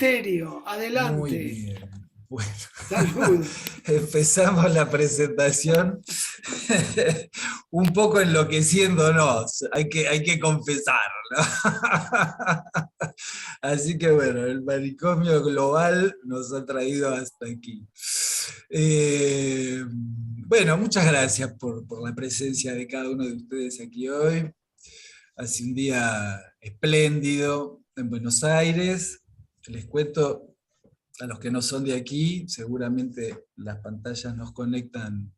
Magisterio, Muy adelante. bien. Bueno, Salud. empezamos la presentación un poco enloqueciéndonos, hay que confesar, ¿no? Así que bueno, el manicomio global nos ha traído hasta aquí. Bueno, muchas gracias por la presencia de cada uno de ustedes aquí hoy. Hace un día espléndido en Buenos Aires. Les cuento a los que no son de aquí, seguramente las pantallas nos conectan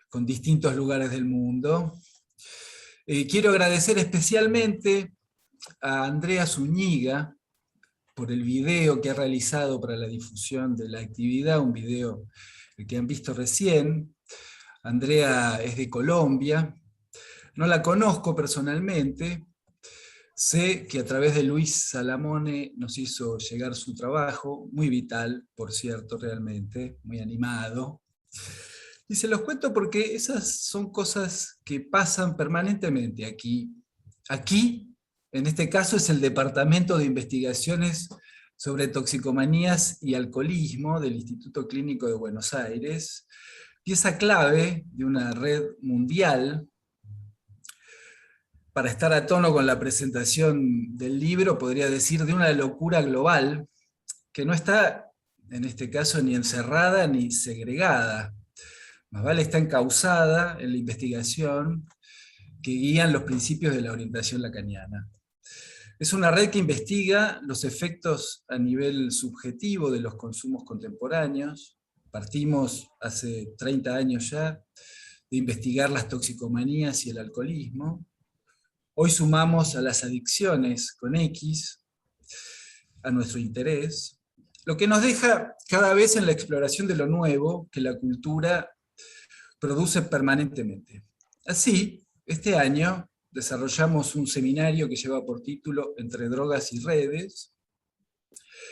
con distintos lugares del mundo. Quiero agradecer especialmente a Andrea Zúñiga por el video que ha realizado para la difusión de la actividad, un video que han visto recién. Andrea es de Colombia, no la conozco personalmente, sé que a través de Luis Salamone nos hizo llegar su trabajo, muy vital, por cierto, realmente, muy animado. Y se los cuento porque esas son cosas que pasan permanentemente aquí. Aquí, en este caso, es el Departamento de Investigaciones sobre Toxicomanías y Alcoholismo del Instituto Clínico de Buenos Aires, pieza clave de una red mundial. Para estar a tono con la presentación del libro, podría decir de una locura global que no está, en este caso, ni encerrada ni segregada. Más vale está encauzada en la investigación que guían los principios de la orientación lacaniana. Es una red que investiga los efectos a nivel subjetivo de los consumos contemporáneos. Partimos hace 30 años ya de investigar las toxicomanías y el alcoholismo. Hoy sumamos a las adicciones con X a nuestro interés, lo que nos deja cada vez en la exploración de lo nuevo que la cultura produce permanentemente. Así, este año desarrollamos un seminario que lleva por título Entre drogas y redes,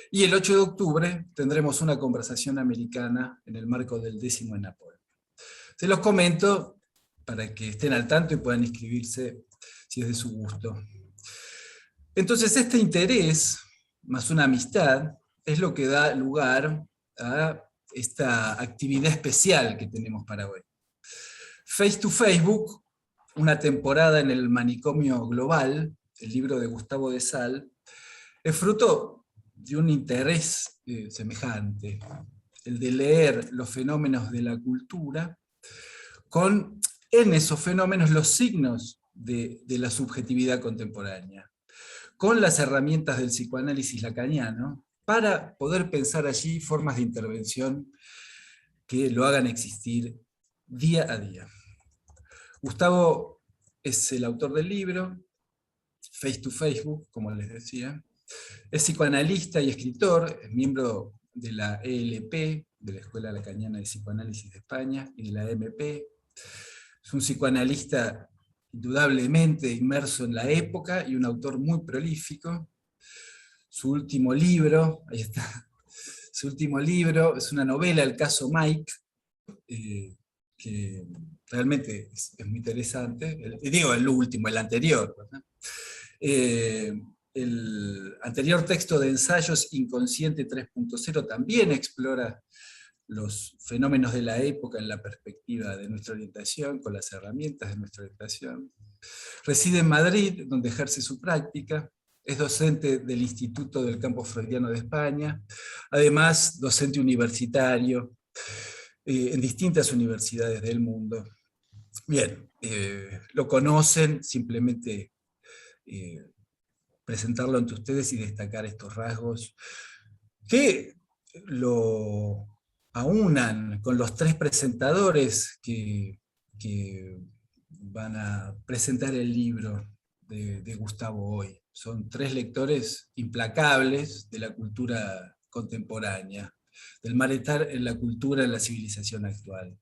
y el 8 de octubre tendremos una conversación americana en el marco del 10º ENAPOL. Se los comento para que estén al tanto y puedan inscribirse si es de su gusto. Entonces, este interés, más una amistad, es lo que da lugar a esta actividad especial que tenemos para hoy. Face to Facebook, una temporada en el manicomio global, el libro de Gustavo de Sal, es fruto de un interés semejante, el de leer los fenómenos de la cultura, con en esos fenómenos los signos de la subjetividad contemporánea, con las herramientas del psicoanálisis lacaniano, para poder pensar allí formas de intervención que lo hagan existir día a día. Gustavo es el autor del libro, Face to Facebook, como les decía. Es psicoanalista y escritor, es miembro de la ELP, de la Escuela Lacaniana de Psicoanálisis de España, y de la MP. Es un psicoanalista indudablemente inmerso en la época y un autor muy prolífico. Su último libro, ahí está, su último libro es una novela, El caso Mike, que realmente es muy interesante. Digo, el último, el anterior, ¿verdad? El anterior texto de ensayos, Inconsciente 3.0, también explora los fenómenos de la época en la perspectiva de nuestra orientación, con las herramientas de nuestra orientación. Reside en Madrid, donde ejerce su práctica. Es docente del Instituto del Campo Freudiano de España, además docente universitario en distintas universidades del mundo. Bien, lo conocen, simplemente presentarlo ante ustedes y destacar estos rasgos que lo aunan con los tres presentadores que van a presentar el libro de Gustavo hoy. Son tres lectores implacables de la cultura contemporánea, del malestar en la cultura, en la civilización actual,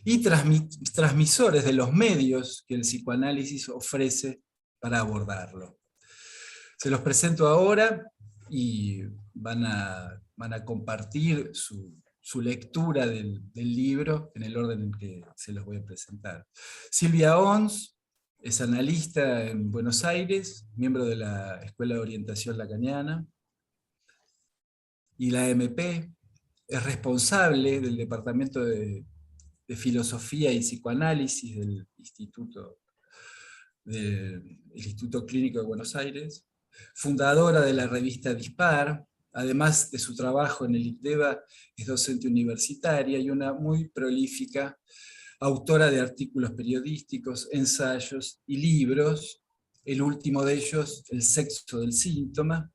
y transmisores de los medios que el psicoanálisis ofrece para abordarlo. Se los presento ahora y van a compartir su lectura del libro en el orden en que se los voy a presentar. Silvia Ons es analista en Buenos Aires, miembro de la Escuela de Orientación Lacaniana. y la AMP, es responsable del Departamento de Filosofía y Psicoanálisis del Instituto Clínico de Buenos Aires, fundadora de la revista Dispar. Además de su trabajo en el ICDEVA, es docente universitaria y una muy prolífica autora de artículos periodísticos, ensayos y libros, el último de ellos, El sexo del síntoma.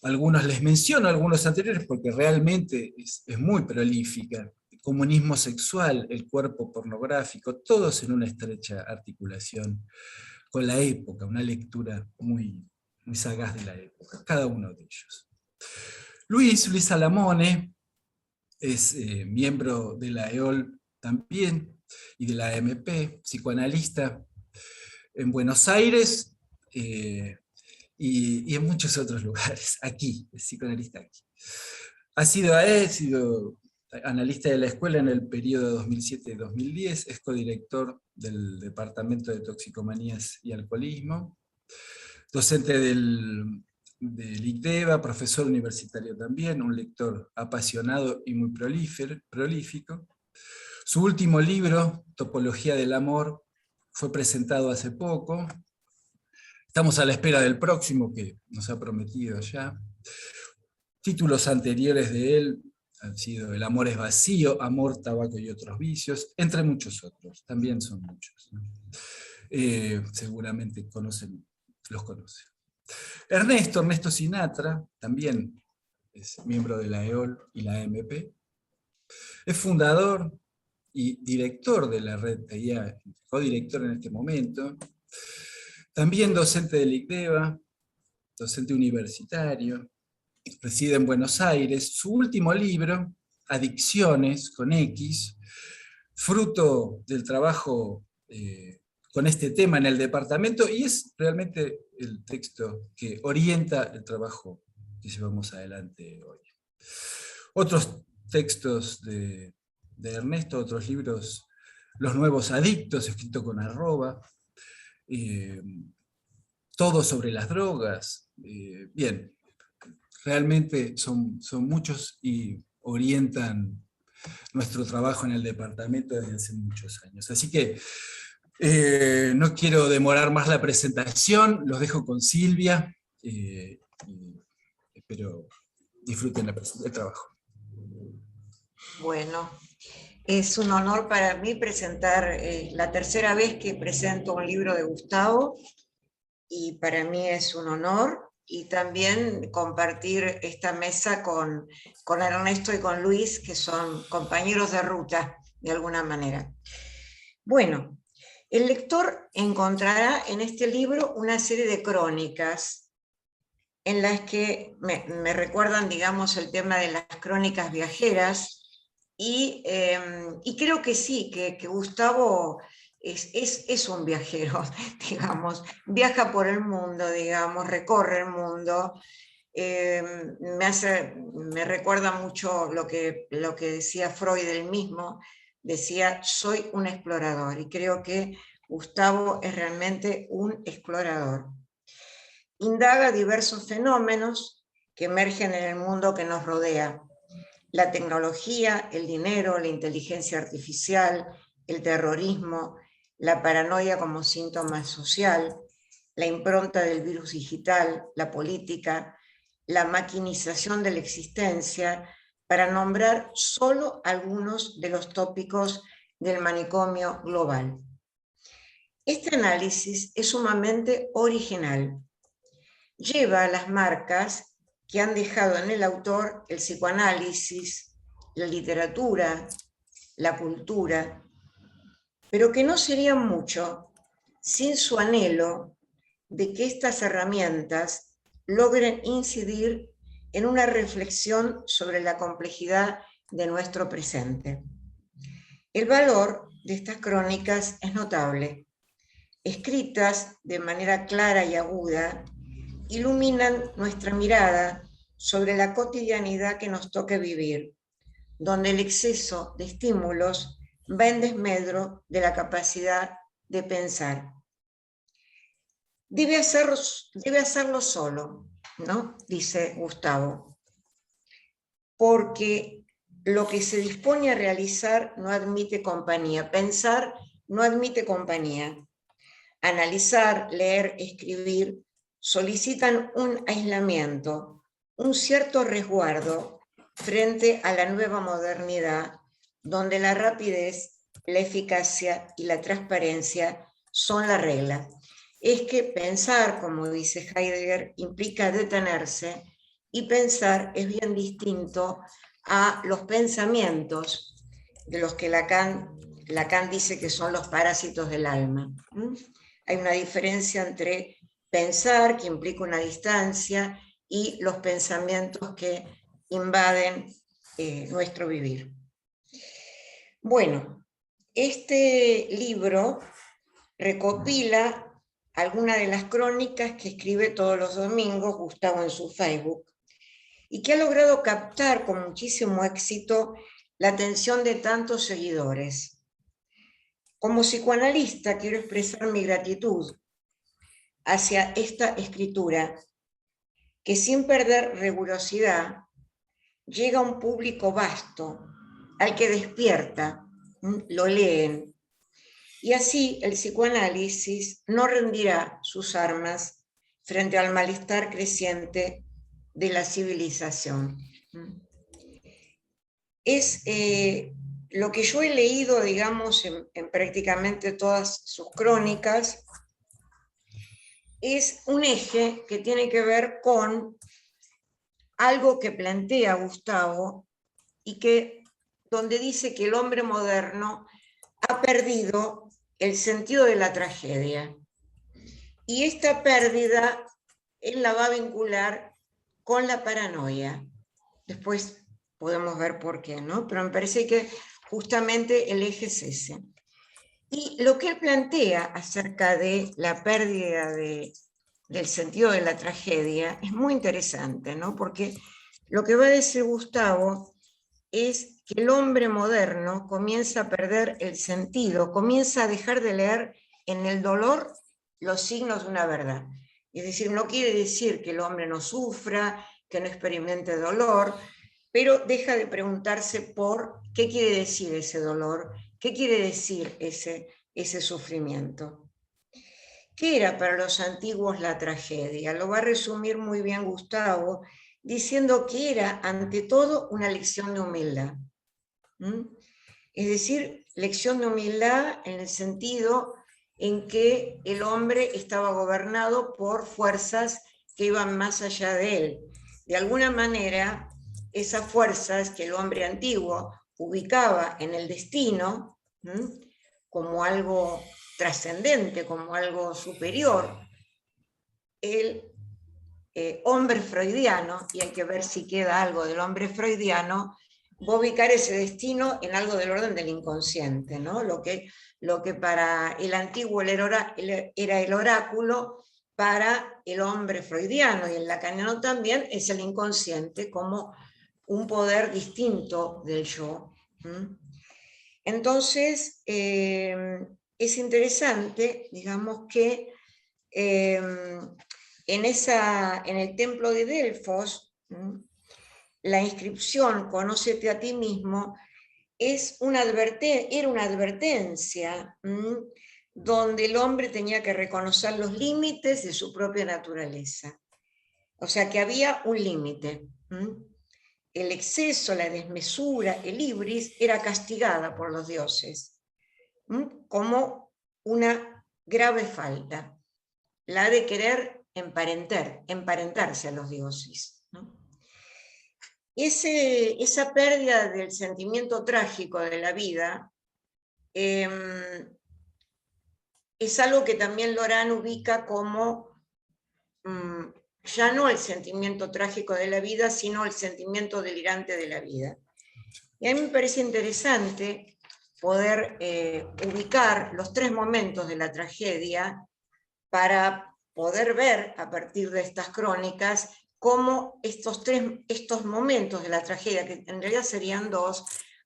Algunos les menciono, algunos anteriores, porque realmente es muy prolífica. Comunismo sexual, el cuerpo pornográfico, todos en una estrecha articulación con la época, una lectura muy, muy sagaz de la época, cada uno de ellos. Luis Salamone es miembro de la EOL también y de la AMP, psicoanalista en Buenos Aires y en muchos otros lugares, aquí, es psicoanalista aquí. Ha sido analista de la escuela en el periodo 2007-2010, es codirector del Departamento de Toxicomanías y Alcoholismo, docente del ICDEVA, profesor universitario también, un lector apasionado y muy prolífico. Su último libro, Topología del Amor, fue presentado hace poco. Estamos a la espera del próximo que nos ha prometido ya. Títulos anteriores de él han sido El amor es vacío, Amor, tabaco y otros vicios, entre muchos otros, también son muchos, ¿no? Seguramente los conocen. Ernesto Sinatra, también es miembro de la EOL y la AMP, es fundador y director de la red TIA, codirector en este momento, también docente del ICDEVA, docente universitario, reside en Buenos Aires. Su último libro, Adicciones, con X, fruto del trabajo con este tema en el departamento, y es realmente el texto que orienta el trabajo que llevamos adelante hoy. Otros textos de Ernesto, otros libros, Los Nuevos Adictos, escrito con arroba, todo sobre las drogas. Bien, realmente son muchos y orientan nuestro trabajo en el departamento desde hace muchos años. Así que no quiero demorar más la presentación, los dejo con Silvia y espero disfruten el trabajo. Bueno, es un honor para mí presentar, la tercera vez que presento un libro de Gustavo, y para mí es un honor, y también compartir esta mesa con Ernesto y con Luis, que son compañeros de ruta, de alguna manera. Bueno, el lector encontrará en este libro una serie de crónicas en las que me recuerdan, digamos, el tema de las crónicas viajeras, y creo que sí, que Gustavo es un viajero, digamos, viaja por el mundo, digamos, recorre el mundo. Me recuerda mucho lo que decía Freud él mismo, decía, soy un explorador, y creo que Gustavo es realmente un explorador. Indaga diversos fenómenos que emergen en el mundo que nos rodea: la tecnología, el dinero, la inteligencia artificial, el terrorismo, la paranoia como síntoma social, la impronta del virus digital, la política, la maquinización de la existencia, para nombrar solo algunos de los tópicos del manicomio global. Este análisis es sumamente original. Lleva las marcas que han dejado en el autor el psicoanálisis, la literatura, la cultura, pero que no sería mucho sin su anhelo de que estas herramientas logren incidir en una reflexión sobre la complejidad de nuestro presente. El valor de estas crónicas es notable. Escritas de manera clara y aguda, iluminan nuestra mirada sobre la cotidianidad que nos toque vivir, donde el exceso de estímulos va en desmedro de la capacidad de pensar. Debe hacerlo solo, ¿no? Dice Gustavo. porque lo que se dispone a realizar no admite compañía. Pensar no admite compañía. Analizar, leer, escribir solicitan un aislamiento, un cierto resguardo frente a la nueva modernidad, donde la rapidez, la eficacia y la transparencia son la regla. Es que pensar, como dice Heidegger, implica detenerse, y pensar es bien distinto a los pensamientos, de los que Lacan dice que son los parásitos del alma. Hay una diferencia entre pensar, que implica una distancia, y los pensamientos que invaden nuestro vivir. Bueno, este libro recopila algunas de las crónicas que escribe todos los domingos Gustavo en su Facebook, y que ha logrado captar con muchísimo éxito la atención de tantos seguidores. Como psicoanalista quiero expresar mi gratitud hacia esta escritura, que sin perder rigurosidad llega a un público vasto, al que despierta, lo leen, y así el psicoanálisis no rendirá sus armas frente al malestar creciente de la civilización. Es lo que yo he leído, digamos, en prácticamente todas sus crónicas, es un eje que tiene que ver con algo que plantea Gustavo, y que, donde dice que el hombre moderno ha perdido el sentido de la tragedia. Y esta pérdida él la va a vincular con la paranoia. Después podemos ver por qué, ¿no? Pero me parece que justamente el eje es ese. Y lo que él plantea acerca de la pérdida del sentido de la tragedia es muy interesante, ¿no? Porque lo que va a decir Gustavo es que el hombre moderno comienza a perder el sentido, comienza a dejar de leer en el dolor los signos de una verdad. Es decir, no quiere decir que el hombre no sufra, que no experimente dolor, pero deja de preguntarse por qué quiere decir ese dolor, qué quiere decir ese sufrimiento. ¿Qué era para los antiguos la tragedia? Lo va a resumir muy bien Gustavo, diciendo que era ante todo una lección de humildad. Es decir, lección de humildad en el sentido en que el hombre estaba gobernado por fuerzas que iban más allá de él. De alguna manera, esas fuerzas que el hombre antiguo ubicaba en el destino, como algo trascendente, como algo superior, el hombre freudiano, y hay que ver si queda algo del hombre freudiano, va a ubicar ese destino en algo del orden del inconsciente, ¿no? Lo que para el antiguo era el oráculo, para el hombre freudiano y el lacaniano también es el inconsciente como un poder distinto del yo. Entonces, es interesante, digamos, que en el templo de Delfos, la inscripción "Conócete a ti mismo" era una advertencia, donde el hombre tenía que reconocer los límites de su propia naturaleza. O sea que había un límite. El exceso, la desmesura, el ibris era castigada por los dioses como una grave falta, la de querer emparentarse a los dioses, ¿no? Esa pérdida del sentimiento trágico de la vida es algo que también Lacan ubica como ya no el sentimiento trágico de la vida, sino el sentimiento delirante de la vida. Y a mí me parece interesante poder ubicar los tres momentos de la tragedia para poder ver a partir de estas crónicas cómo estos momentos de la tragedia, que en realidad serían dos,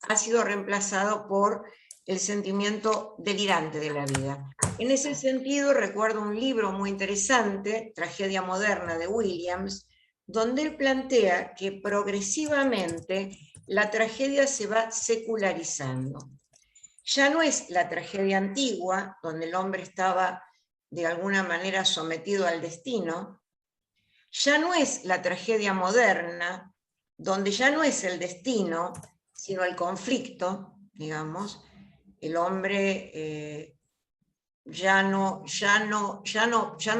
ha sido reemplazado por el sentimiento delirante de la vida. En ese sentido, recuerdo un libro muy interesante, Tragedia Moderna, de Williams, donde él plantea que progresivamente la tragedia se va secularizando. Ya no es la tragedia antigua, donde el hombre estaba de alguna manera sometido al destino, ya no es la tragedia moderna, donde ya no es el destino, sino el conflicto, digamos. El hombre ya no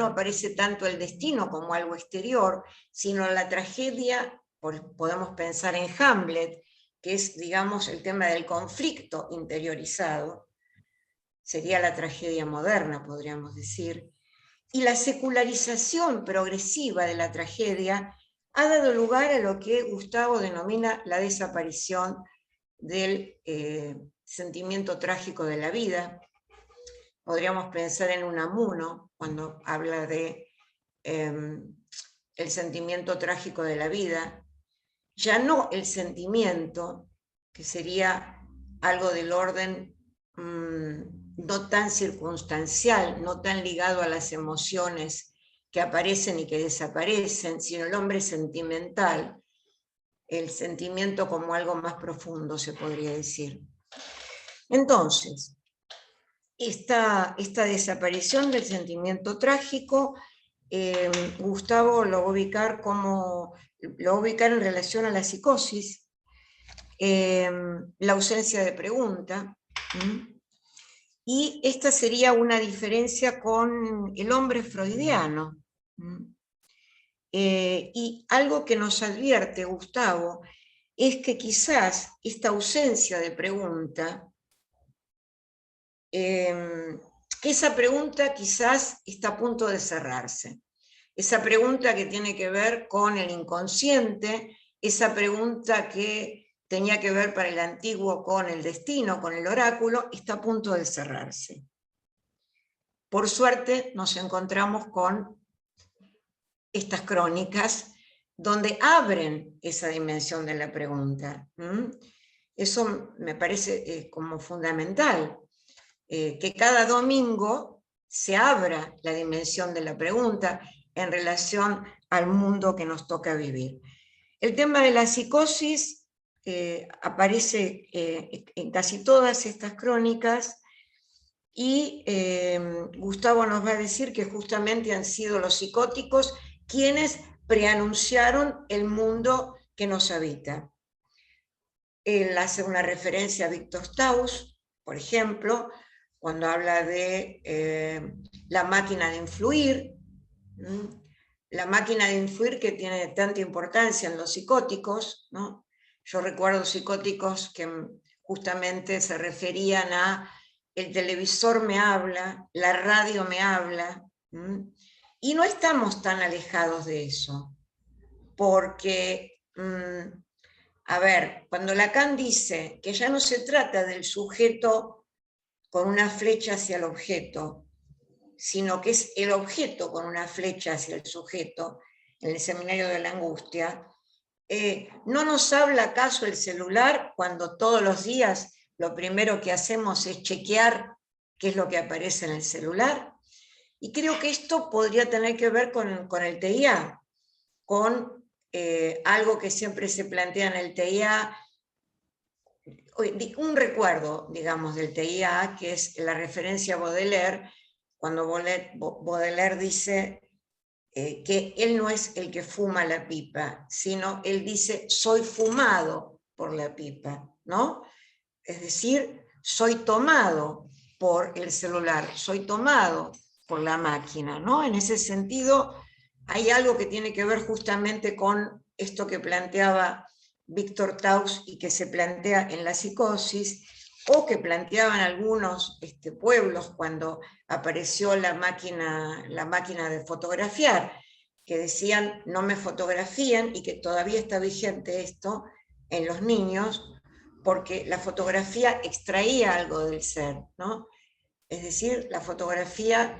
aparece tanto el destino como algo exterior, sino la tragedia, podemos pensar en Hamlet, que es, digamos, el tema del conflicto interiorizado, sería la tragedia moderna, podríamos decir, y la secularización progresiva de la tragedia ha dado lugar a lo que Gustavo denomina la desaparición del sentimiento trágico de la vida. Podríamos pensar en Unamuno, cuando habla de el sentimiento trágico de la vida, ya no el sentimiento, que sería algo del orden no tan circunstancial, no tan ligado a las emociones que aparecen y que desaparecen, sino el hombre sentimental, el sentimiento como algo más profundo, se podría decir. Entonces, esta desaparición del sentimiento trágico, Gustavo lo va a ubicar en relación a la psicosis, la ausencia de pregunta, y esta sería una diferencia con el hombre freudiano. Y algo que nos advierte Gustavo es que quizás esta ausencia de pregunta, esa pregunta quizás está a punto de cerrarse. Esa pregunta que tiene que ver con el inconsciente, esa pregunta que tenía que ver para el antiguo con el destino, con el oráculo, está a punto de cerrarse. Por suerte nos encontramos con estas crónicas donde abren esa dimensión de la pregunta. Eso me parece como fundamental, que cada domingo se abra la dimensión de la pregunta en relación al mundo que nos toca vivir. El tema de la psicosis aparece en casi todas estas crónicas, y Gustavo nos va a decir que justamente han sido los psicóticos quienes preanunciaron el mundo que nos habita. Él hace una referencia a Victor Strauss, por ejemplo, cuando habla de la máquina de influir, la máquina de influir que tiene tanta importancia en los psicóticos, ¿no? Yo recuerdo psicóticos que justamente se referían a el televisor me habla, la radio me habla, y no estamos tan alejados de eso, porque, a ver, cuando Lacan dice que ya no se trata del sujeto con una flecha hacia el objeto, sino que es el objeto con una flecha hacia el sujeto, en el Seminario de la Angustia, ¿no nos habla acaso el celular cuando todos los días lo primero que hacemos es chequear qué es lo que aparece en el celular? Y creo que esto podría tener que ver con el TIA, con algo que siempre se plantea en el TIA, un recuerdo, digamos, del TIA, que es la referencia a Baudelaire, cuando Baudelaire dice que él no es el que fuma la pipa, sino él dice, soy fumado por la pipa, ¿no? Es decir, soy tomado por el celular, soy tomado por la máquina, ¿no? En ese sentido, hay algo que tiene que ver justamente con esto que planteaba Victor Strauss y que se plantea en la psicosis, o que planteaban algunos pueblos cuando apareció la máquina de fotografiar, que decían no me fotografían, y que todavía está vigente esto en los niños, porque la fotografía extraía algo del ser, ¿no? Es decir, la fotografía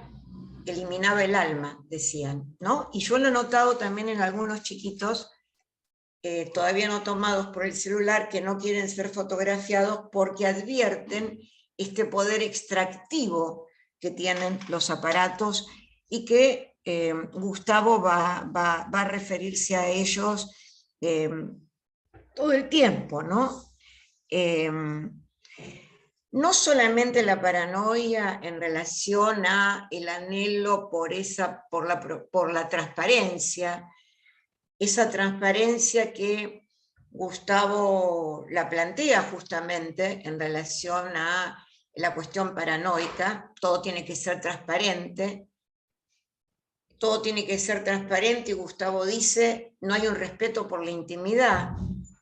eliminaba el alma, decían, ¿no? Y yo lo he notado también en algunos chiquitos, todavía no tomados por el celular, que no quieren ser fotografiados porque advierten este poder extractivo que tienen los aparatos y que Gustavo va a referirse a ellos todo el tiempo, ¿no? No solamente la paranoia en relación a el anhelo por la transparencia, esa transparencia que Gustavo la plantea justamente en relación a la cuestión paranoica, todo tiene que ser transparente, y Gustavo dice, no hay un respeto por la intimidad,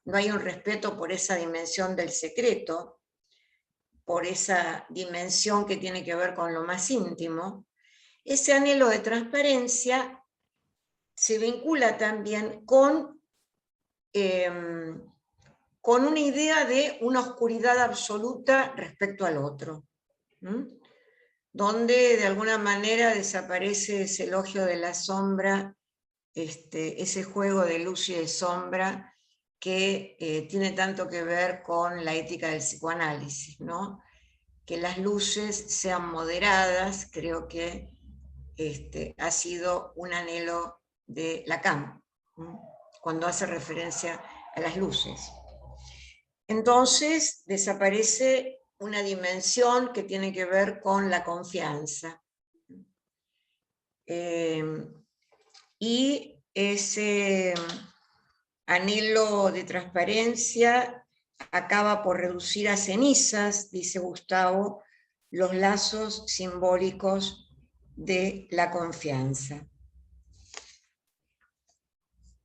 no hay un respeto por esa dimensión del secreto, por esa dimensión que tiene que ver con lo más íntimo. Ese anhelo de transparencia se vincula también con una idea de una oscuridad absoluta respecto al otro, donde de alguna manera desaparece ese elogio de la sombra, ese juego de luz y de sombra que tiene tanto que ver con la ética del psicoanálisis, ¿no? Que las luces sean moderadas, creo que ha sido un anhelo de Lacan, cuando hace referencia a las luces. Entonces desaparece una dimensión que tiene que ver con la confianza. Y ese anhelo de transparencia acaba por reducir a cenizas, dice Gustavo, los lazos simbólicos de la confianza.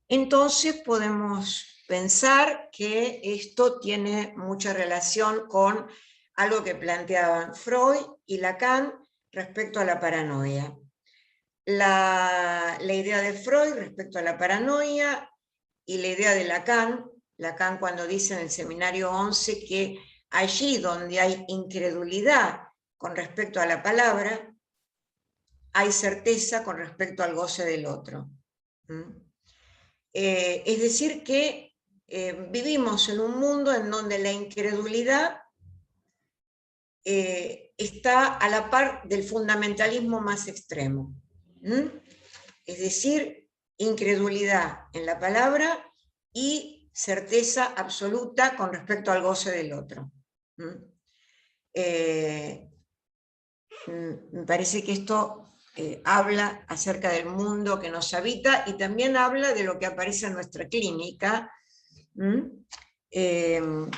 Entonces podemos pensar que esto tiene mucha relación con algo que planteaban Freud y Lacan respecto a la paranoia. La idea de Freud respecto a la paranoia y la idea de Lacan cuando dice en el seminario 11 que allí donde hay incredulidad con respecto a la palabra, hay certeza con respecto al goce del otro. Es decir que vivimos en un mundo en donde la incredulidad está a la par del fundamentalismo más extremo. Es decir, incredulidad en la palabra y certeza absoluta con respecto al goce del otro. Me parece que esto habla acerca del mundo que nos habita y también habla de lo que aparece en nuestra clínica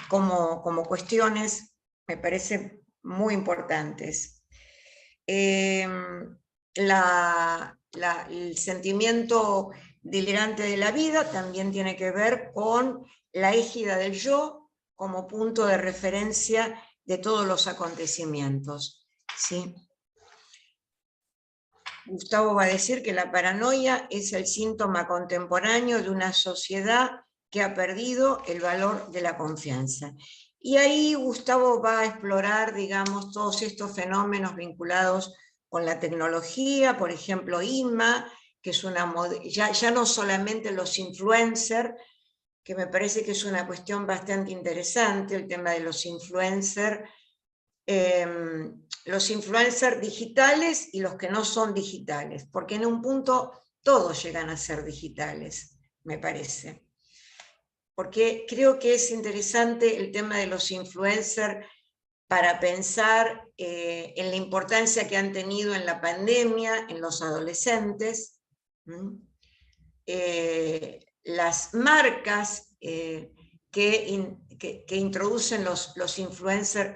como cuestiones, me parece, muy importantes. El sentimiento delirante de la vida también tiene que ver con la égida del yo como punto de referencia de todos los acontecimientos, ¿sí? Gustavo va a decir que la paranoia es el síntoma contemporáneo de una sociedad que ha perdido el valor de la confianza. Y ahí Gustavo va a explorar, digamos, todos estos fenómenos vinculados con la tecnología, por ejemplo, IMA, que es ya no solamente los influencers, que me parece que es una cuestión bastante interesante, el tema de los influencers digitales y los que no son digitales, porque en un punto todos llegan a ser digitales, me parece. Porque creo que es interesante el tema de los influencers para pensar en la importancia que han tenido en la pandemia, en los adolescentes. Las marcas que introducen los influencers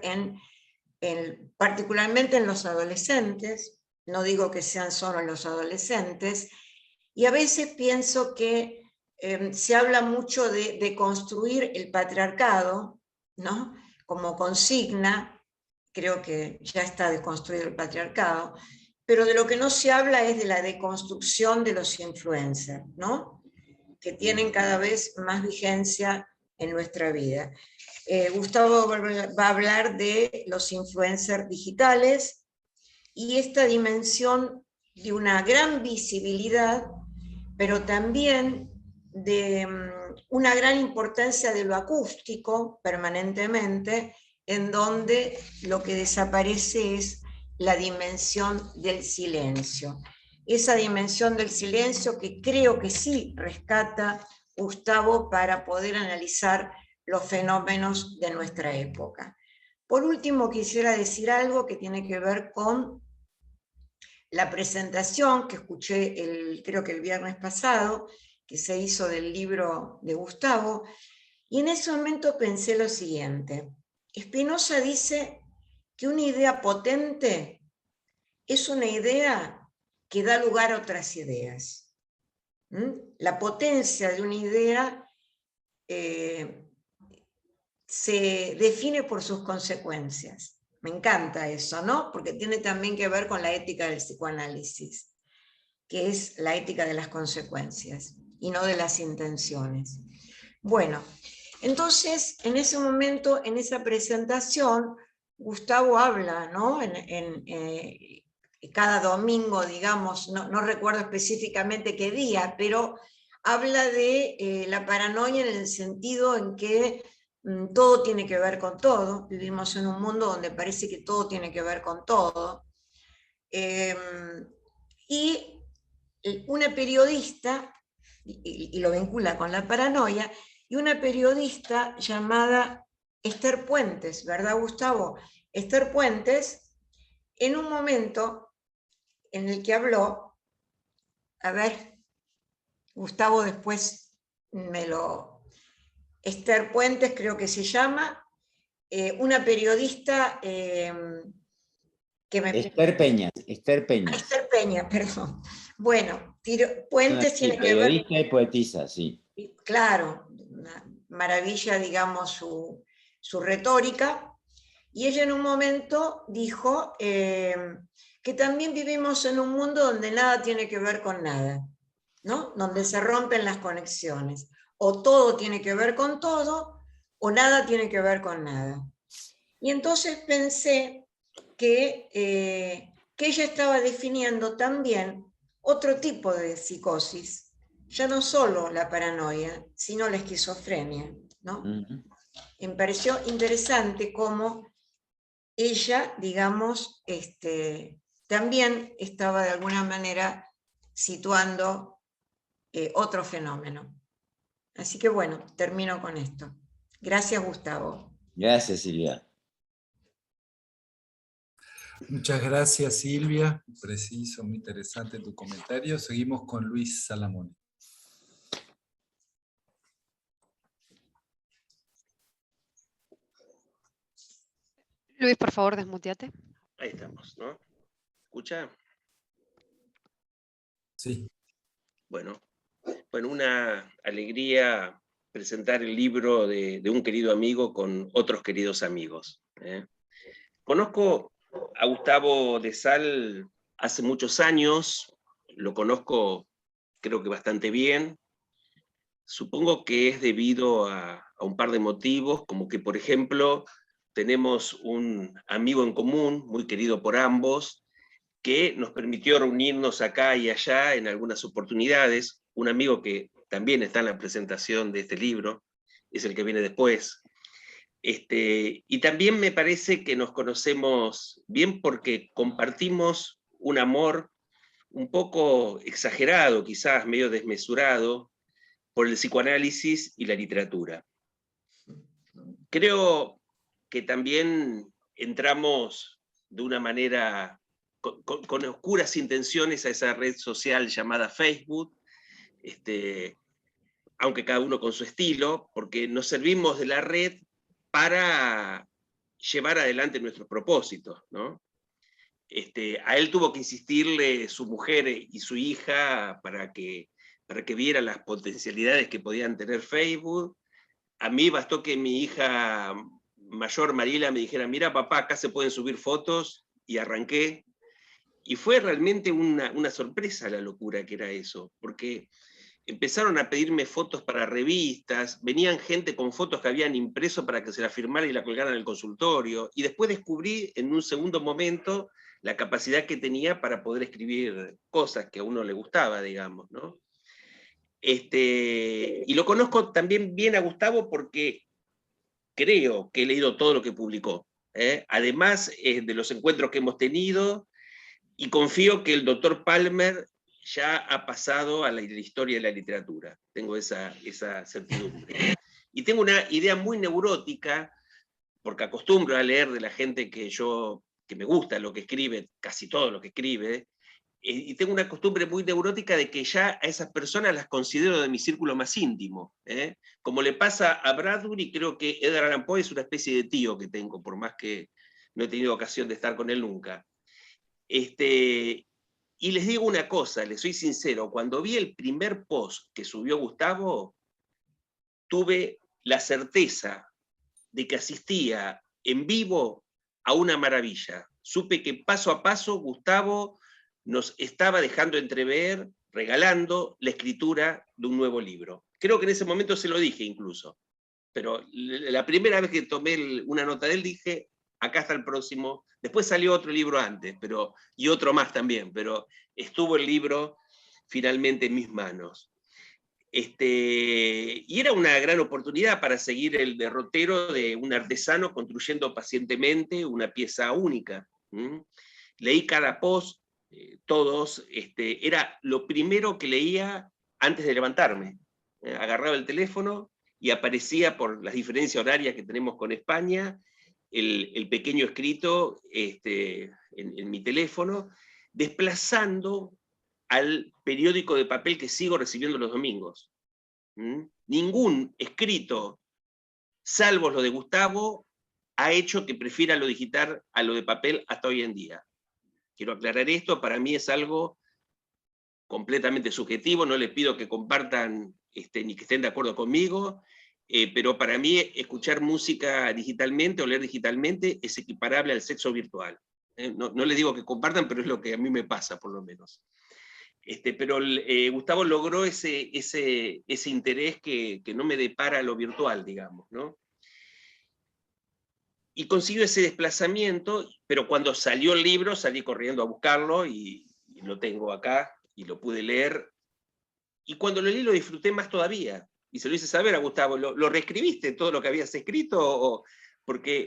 particularmente en los adolescentes, no digo que sean solo los adolescentes, y a veces pienso que se habla mucho de construir el patriarcado, ¿no? Como consigna, creo que ya está deconstruido el patriarcado, pero de lo que no se habla es de la deconstrucción de los influencers, ¿no? Que tienen cada vez más vigencia en nuestra vida. Gustavo va a hablar de los influencers digitales y esta dimensión de una gran visibilidad, pero también de una gran importancia de lo acústico permanentemente, en donde lo que desaparece es la dimensión del silencio. esa dimensión del silencio que creo que sí rescata Gustavo para poder analizar los fenómenos de nuestra época. Por último, quisiera decir algo que tiene que ver con la presentación que escuché, creo que el viernes pasado, que se hizo del libro de Gustavo, y en ese momento pensé lo siguiente. Spinoza dice que una idea potente es una idea que da lugar a otras ideas. La potencia de una idea se define por sus consecuencias. Me encanta eso, ¿no? Porque tiene también que ver con la ética del psicoanálisis, que es la ética de las consecuencias y no de las intenciones. Bueno, entonces, en ese momento, en esa presentación, Gustavo habla, ¿no? Cada domingo, digamos, no recuerdo específicamente qué día, pero habla de la paranoia en el sentido en que todo tiene que ver con todo. Vivimos en un mundo donde parece que todo tiene que ver con todo. Y una periodista, y lo vincula con la paranoia, y una periodista llamada Esther Puentes, ¿verdad, Gustavo? Esther Puentes, en un momento en el que habló, a ver, Gustavo después me lo... Esther Puentes creo que se llama, una periodista que me... Esther Peñas, Esther Peñas. Esther Peña, perdón. Bueno, Puentes tiene que ver... Periodista y poetisa, sí. Claro, una maravilla, digamos, su retórica. Y ella en un momento dijo que también vivimos en un mundo donde nada tiene que ver con nada, ¿no? Donde se rompen las conexiones. O todo tiene que ver con todo, o nada tiene que ver con nada. Y entonces pensé que ella estaba definiendo también otro tipo de psicosis, ya no solo la paranoia, sino la esquizofrenia, ¿no? Me pareció interesante cómo ella, digamos, también estaba de alguna manera situando otro fenómeno. Así que bueno, termino con esto. Gracias, Gustavo. Gracias, Silvia. Muchas gracias, Silvia. Preciso, muy interesante tu comentario. Seguimos con Luis Salamone. Luis, por favor, desmuteate. Ahí estamos, ¿no? ¿Escucha? Sí. Bueno, una alegría presentar el libro de un querido amigo con otros queridos amigos. Conozco a Gustavo de Sal hace muchos años, lo conozco creo que bastante bien. Supongo que es debido a un par de motivos, como que, por ejemplo, tenemos un amigo en común, muy querido por ambos, que nos permitió reunirnos acá y allá en algunas oportunidades. Un amigo que también está en la presentación de este libro, es el que viene después. Y también me parece que nos conocemos bien porque compartimos un amor un poco exagerado, quizás medio desmesurado, por el psicoanálisis y la literatura. Creo que también entramos de una manera con oscuras intenciones a esa red social llamada Facebook, aunque cada uno con su estilo, porque nos servimos de la red para llevar adelante nuestros propósitos, ¿no? A él tuvo que insistirle su mujer y su hija para que viera las potencialidades que podían tener Facebook. A mí bastó que mi hija mayor, Marila, me dijera, mira papá, acá se pueden subir fotos, y arranqué. Y fue realmente una sorpresa la locura que era eso, porque empezaron a pedirme fotos para revistas, venían gente con fotos que habían impreso para que se la firmara y la colgaran en el consultorio, y después descubrí en un segundo momento la capacidad que tenía para poder escribir cosas que a uno le gustaba, digamos, ¿no? Y lo conozco también bien a Gustavo porque creo que he leído todo lo que publicó, además de los encuentros que hemos tenido, y confío que el doctor Palmer ya ha pasado a la historia de la literatura. Tengo esa certidumbre. Y tengo una idea muy neurótica, porque acostumbro a leer de la gente que me gusta lo que escribe, casi todo lo que escribe, y tengo una costumbre muy neurótica de que ya a esas personas las considero de mi círculo más íntimo. Como le pasa a Bradbury, creo que Edgar Allan Poe es una especie de tío que tengo, por más que no he tenido ocasión de estar con él nunca. Y les digo una cosa, les soy sincero, cuando vi el primer post que subió Gustavo, tuve la certeza de que asistía en vivo a una maravilla. Supe que paso a paso Gustavo nos estaba dejando entrever, regalando la escritura de un nuevo libro. Creo que en ese momento se lo dije incluso, pero la primera vez que tomé una nota de él dije, acá está el próximo. Después salió otro libro antes, y otro más también, pero estuvo el libro finalmente en mis manos. Y era una gran oportunidad para seguir el derrotero de un artesano construyendo pacientemente una pieza única. Leí cada post, todos, era lo primero que leía antes de levantarme. Agarraba el teléfono y aparecía, por las diferencias horarias que tenemos con España, el pequeño escrito en mi teléfono, desplazando al periódico de papel que sigo recibiendo los domingos. Ningún escrito, salvo lo de Gustavo, ha hecho que prefiera lo digital a lo de papel hasta hoy en día. Quiero aclarar esto, para mí es algo completamente subjetivo, no les pido que compartan ni que estén de acuerdo conmigo, pero para mí escuchar música digitalmente o leer digitalmente es equiparable al sexo virtual. No les digo que compartan, pero es lo que a mí me pasa, por lo menos. Pero Gustavo logró ese interés que no me depara lo virtual, digamos, ¿no? Y consiguió ese desplazamiento, pero cuando salió el libro salí corriendo a buscarlo y lo tengo acá y lo pude leer. Y cuando lo leí lo disfruté más todavía. Y se lo hice saber a Gustavo, ¿lo reescribiste todo lo que habías escrito? Porque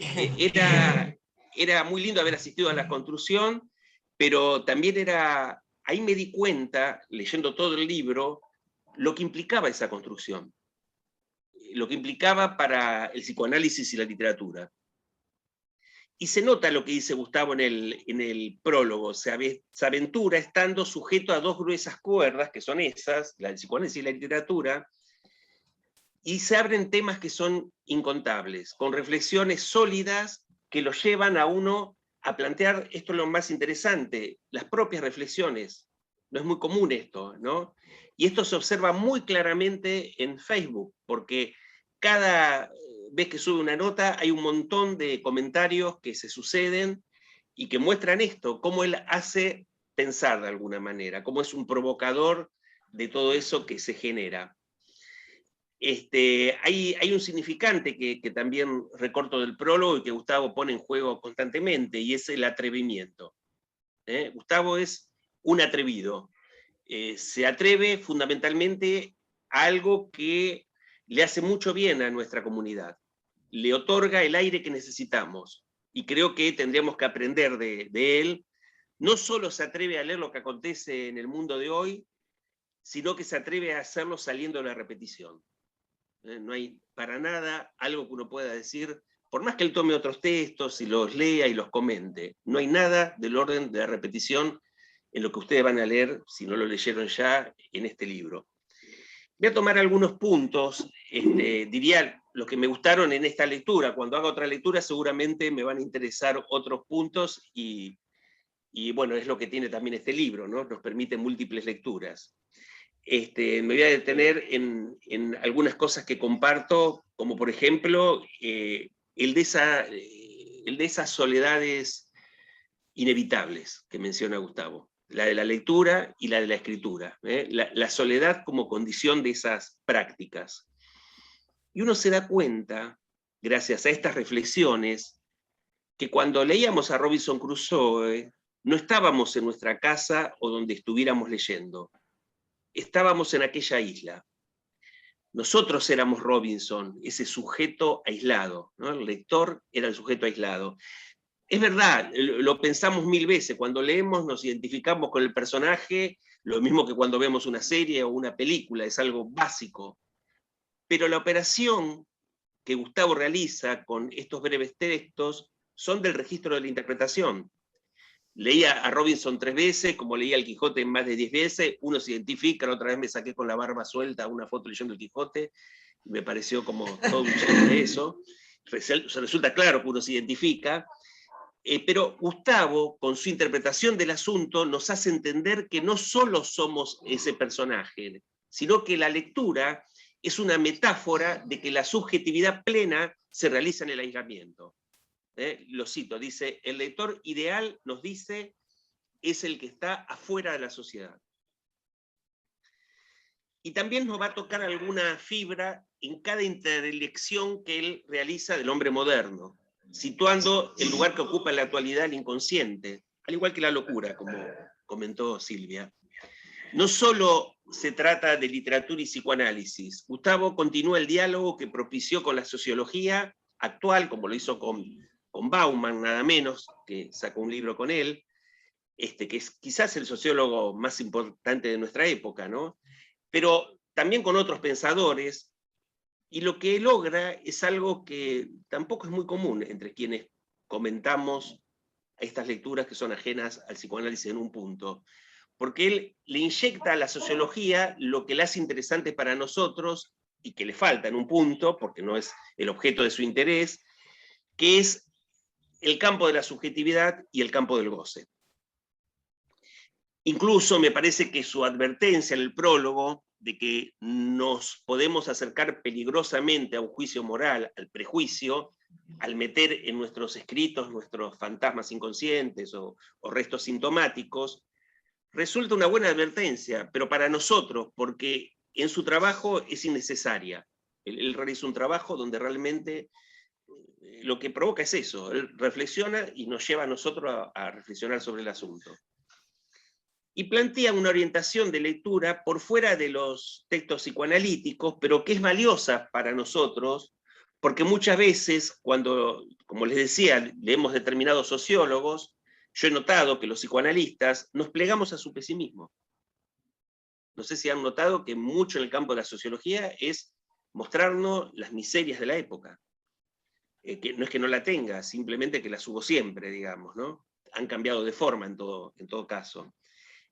era muy lindo haber asistido a la construcción, pero también ahí me di cuenta, leyendo todo el libro, lo que implicaba esa construcción, lo que implicaba para el psicoanálisis y la literatura. Y se nota lo que dice Gustavo en el prólogo, se aventura estando sujeto a dos gruesas cuerdas, que son esas, la del psicoanálisis y la literatura, y se abren temas que son incontables, con reflexiones sólidas que lo llevan a uno a plantear, esto es lo más interesante, las propias reflexiones. No es muy común esto, ¿no? Y esto se observa muy claramente en Facebook, porque cada vez que sube una nota hay un montón de comentarios que se suceden y que muestran esto, cómo él hace pensar de alguna manera, cómo es un provocador de todo eso que se genera. Hay un significante que también recorto del prólogo y que Gustavo pone en juego constantemente, y es el atrevimiento. Gustavo es un atrevido. Se atreve fundamentalmente a algo que le hace mucho bien a nuestra comunidad. Le otorga el aire que necesitamos. Y creo que tendríamos que aprender de él. No solo se atreve a leer lo que acontece en el mundo de hoy, sino que se atreve a hacerlo saliendo de la repetición. No hay para nada algo que uno pueda decir, por más que él tome otros textos y los lea y los comente, no hay nada del orden de la repetición en lo que ustedes van a leer, si no lo leyeron ya, en este libro. Voy a tomar algunos puntos, diría los que me gustaron en esta lectura. Cuando haga otra lectura seguramente me van a interesar otros puntos y bueno, es lo que tiene también este libro, ¿no? Nos permite múltiples lecturas. Me voy a detener en algunas cosas que comparto, como por ejemplo el de esas soledades inevitables que menciona Gustavo, la de la lectura y la de la escritura, la soledad como condición de esas prácticas. Y uno se da cuenta, gracias a estas reflexiones, que cuando leíamos a Robinson Crusoe, no estábamos en nuestra casa o donde estuviéramos leyendo. Estábamos en aquella isla. Nosotros éramos Robinson, ese sujeto aislado, ¿no? El lector era el sujeto aislado. es verdad, lo pensamos mil veces, cuando leemos nos identificamos con el personaje, lo mismo que cuando vemos una serie o una película, es algo básico. Pero la operación que Gustavo realiza con estos breves textos son del registro de la interpretación. Leía a Robinson 3 veces, como leía el Quijote más de 10 veces, uno se identifica, la otra vez me saqué con la barba suelta una foto leyendo el Quijote, y me pareció como todo un chiste eso. Resulta claro que uno se identifica, pero Gustavo, con su interpretación del asunto, nos hace entender que no solo somos ese personaje, sino que la lectura es una metáfora de que la subjetividad plena se realiza en el aislamiento. Lo cito, dice, el lector ideal, nos dice, es el que está afuera de la sociedad. Y también nos va a tocar alguna fibra en cada interelección que él realiza del hombre moderno, situando el lugar que ocupa en la actualidad el inconsciente, al igual que la locura, como comentó Silvia. No solo se trata de literatura y psicoanálisis. Gustavo continúa el diálogo que propició con la sociología actual, como lo hizo con Bauman, nada menos, que sacó un libro con él, que es quizás el sociólogo más importante de nuestra época, ¿no? Pero también con otros pensadores, y lo que logra es algo que tampoco es muy común entre quienes comentamos estas lecturas que son ajenas al psicoanálisis en un punto, porque él le inyecta a la sociología lo que le hace interesante para nosotros y que le falta en un punto, porque no es el objeto de su interés, que es el campo de la subjetividad y el campo del goce. Incluso me parece que su advertencia en el prólogo de que nos podemos acercar peligrosamente a un juicio moral, al prejuicio, al meter en nuestros escritos nuestros fantasmas inconscientes o restos sintomáticos, resulta una buena advertencia, pero para nosotros, porque en su trabajo es innecesaria. Él realiza un trabajo donde realmente lo que provoca es eso, él reflexiona y nos lleva a nosotros a reflexionar sobre el asunto. Y plantea una orientación de lectura por fuera de los textos psicoanalíticos, pero que es valiosa para nosotros, porque muchas veces, cuando, como les decía, leemos determinados sociólogos, yo he notado que los psicoanalistas nos plegamos a su pesimismo. No sé si han notado que mucho en el campo de la sociología es mostrarnos las miserias de la época. Que no es que no la tenga, simplemente que las hubo siempre, digamos, ¿no? Han cambiado de forma en todo caso.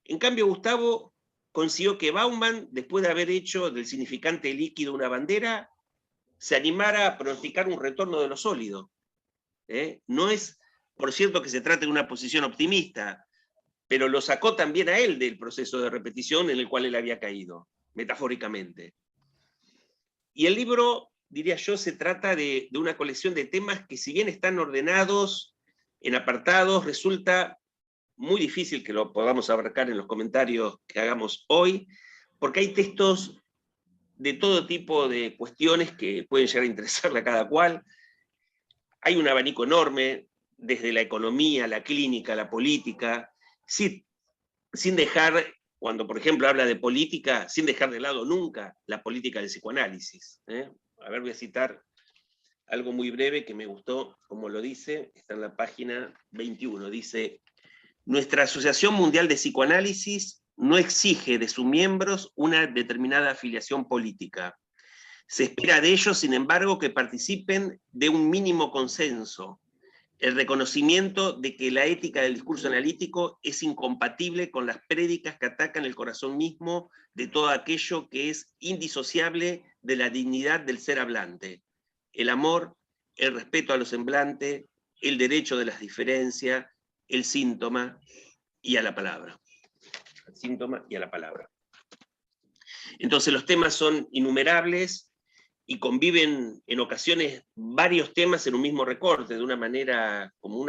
En cambio, Gustavo consiguió que Bauman, después de haber hecho del significante líquido una bandera, se animara a pronosticar un retorno de lo sólido. No es, por cierto, que se trate de una posición optimista, pero lo sacó también a él del proceso de repetición en el cual él había caído, metafóricamente. Y el libro, diría yo, se trata de una colección de temas que, si bien están ordenados en apartados, resulta muy difícil que lo podamos abarcar en los comentarios que hagamos hoy, porque hay textos de todo tipo de cuestiones que pueden llegar a interesarle a cada cual. Hay un abanico enorme, desde la economía, la clínica, la política, sin dejar, cuando por ejemplo habla de política, sin dejar de lado nunca la política del psicoanálisis. A ver, voy a citar algo muy breve que me gustó, como lo dice, está en la página 21, dice: nuestra Asociación Mundial de Psicoanálisis no exige de sus miembros una determinada afiliación política. Se espera de ellos, sin embargo, que participen de un mínimo consenso, el reconocimiento de que la ética del discurso analítico es incompatible con las prédicas que atacan el corazón mismo de todo aquello que es indisociable de la dignidad del ser hablante, el amor, el respeto a lo semblante, el derecho de las diferencias, el síntoma y a la palabra. El síntoma y a la palabra. Entonces los temas son innumerables y conviven en ocasiones varios temas en un mismo recorte, de una manera como un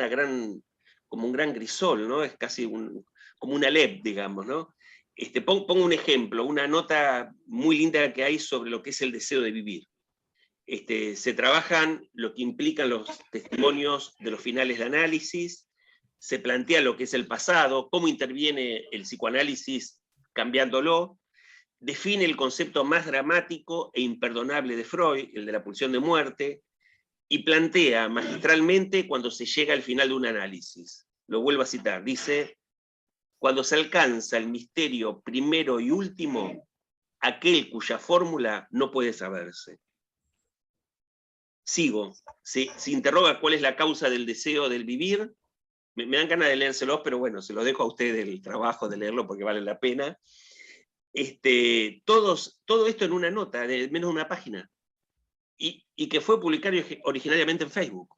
gran crisol, ¿no? Es casi como una LEP, digamos, ¿no? Pongo un ejemplo, una nota muy linda que hay sobre lo que es el deseo de vivir. Se trabajan lo que implican los testimonios de los finales de análisis, se plantea lo que es el pasado, cómo interviene el psicoanálisis cambiándolo, define el concepto más dramático e imperdonable de Freud, el de la pulsión de muerte, y plantea magistralmente cuando se llega al final de un análisis. Lo vuelvo a citar, dice: cuando se alcanza el misterio primero y último, aquel cuya fórmula no puede saberse. Sigo, se interroga cuál es la causa del deseo del vivir. Me dan ganas de leérselos, pero bueno, se los dejo a ustedes el trabajo de leerlo porque vale la pena. Todo esto en una nota de menos de una página, y que fue publicado originariamente en Facebook.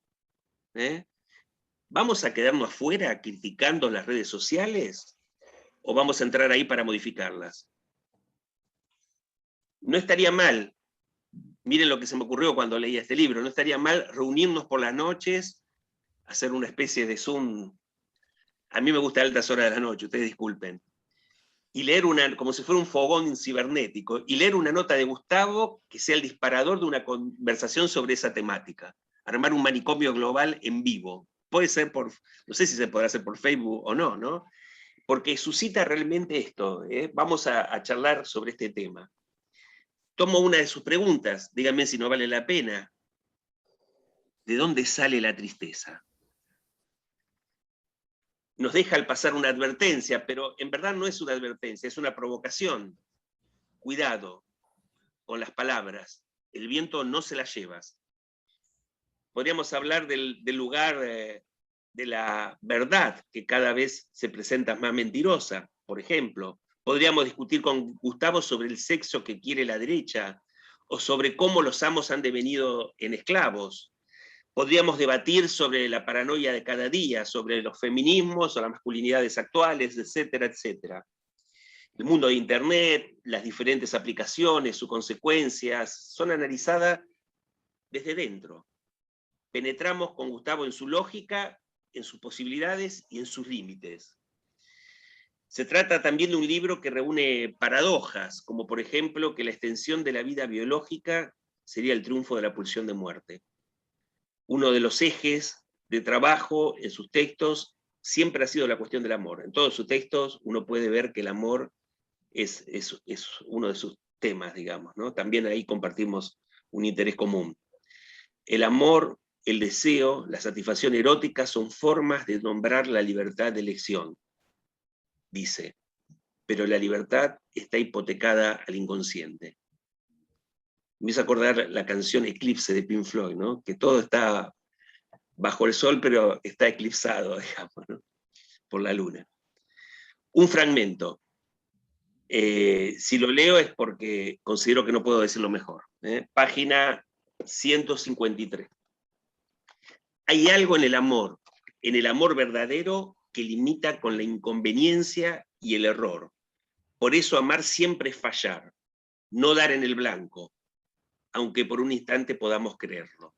¿Vamos a quedarnos afuera criticando las redes sociales? ¿O vamos a entrar ahí para modificarlas? No estaría mal, miren lo que se me ocurrió cuando leía este libro, no estaría mal reunirnos por las noches, hacer una especie de Zoom. A mí me gusta altas horas de la noche, ustedes disculpen. Y leer como si fuera un fogón cibernético, y leer una nota de Gustavo que sea el disparador de una conversación sobre esa temática. Armar un manicomio global en vivo. Puede ser no sé si se podrá hacer por Facebook o no, ¿no? Porque suscita realmente esto. Vamos a charlar sobre este tema. Tomo una de sus preguntas, díganme si no vale la pena. ¿De dónde sale la tristeza? Nos deja al pasar una advertencia, pero en verdad no es una advertencia, es una provocación. Cuidado con las palabras, el viento no se las llevas. Podríamos hablar del lugar de la verdad, que cada vez se presenta más mentirosa, por ejemplo. Podríamos discutir con Gustavo sobre el sexo que quiere la derecha, o sobre cómo los amos han devenido en esclavos. Podríamos debatir sobre la paranoia de cada día, sobre los feminismos o las masculinidades actuales, etcétera, etcétera. El mundo de Internet, las diferentes aplicaciones, sus consecuencias, son analizadas desde dentro. Penetramos con Gustavo en su lógica, en sus posibilidades y en sus límites. Se trata también de un libro que reúne paradojas, como por ejemplo que la extensión de la vida biológica sería el triunfo de la pulsión de muerte. Uno de los ejes de trabajo en sus textos siempre ha sido la cuestión del amor. En todos sus textos uno puede ver que el amor es uno de sus temas, digamos, ¿no? También ahí compartimos un interés común. El amor, el deseo, la satisfacción erótica son formas de nombrar la libertad de elección, dice, pero la libertad está hipotecada al inconsciente. Me hizo acordar la canción Eclipse de Pink Floyd, ¿no? Que todo está bajo el sol, pero está eclipsado, digamos, ¿no? Por la luna. Un fragmento. Si lo leo es porque considero que no puedo decirlo mejor. Página 153. Hay algo en el amor verdadero, que limita con la inconveniencia y el error. Por eso amar siempre es fallar, no dar en el blanco, aunque por un instante podamos creerlo.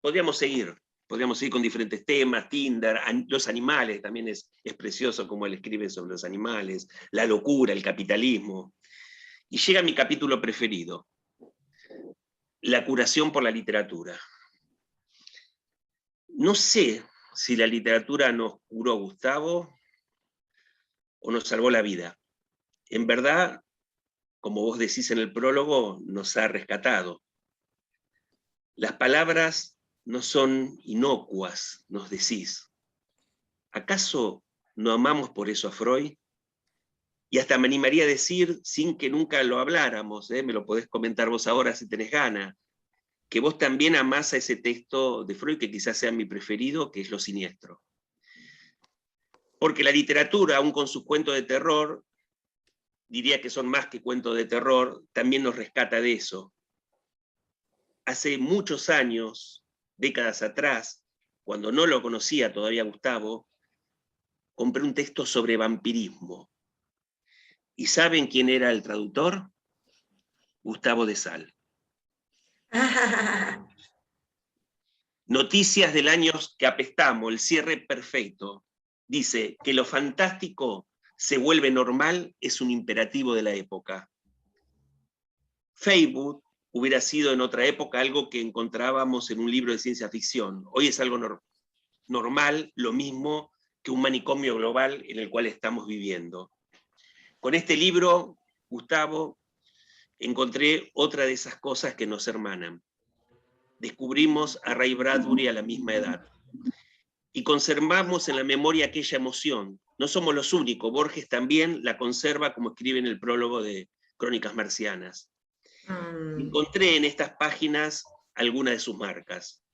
Podríamos seguir con diferentes temas, Tinder, los animales, también es precioso como él escribe sobre los animales, la locura, el capitalismo. Y llega mi capítulo preferido, la curación por la literatura. No sé si la literatura nos curó, Gustavo, o nos salvó la vida. En verdad, como vos decís en el prólogo, nos ha rescatado. Las palabras no son inocuas, nos decís. ¿Acaso no amamos por eso a Freud? Y hasta me animaría a decir, sin que nunca lo habláramos, me lo podés comentar vos ahora si tenés ganas, que vos también amás a ese texto de Freud, que quizás sea mi preferido, que es Lo siniestro. Porque la literatura, aun con sus cuentos de terror, diría que son más que cuentos de terror, también nos rescata de eso. Hace muchos años, décadas atrás, cuando no lo conocía todavía Gustavo, compré un texto sobre vampirismo. ¿Y saben quién era el traductor? Gustavo de Sal. Noticias del año que apestamos, el cierre perfecto. Dice que lo fantástico se vuelve normal, es un imperativo de la época. Facebook hubiera sido en otra época algo que encontrábamos en un libro de ciencia ficción. Hoy es algo normal, lo mismo que un manicomio global en el cual estamos viviendo. Con este libro, Gustavo, encontré otra de esas cosas que nos hermanan. descubrimos a Ray Bradbury a la misma edad. Y conservamos en la memoria aquella emoción. No somos los únicos, Borges también la conserva, como escribe en el prólogo de Crónicas Marcianas. Encontré en estas páginas algunas de sus marcas,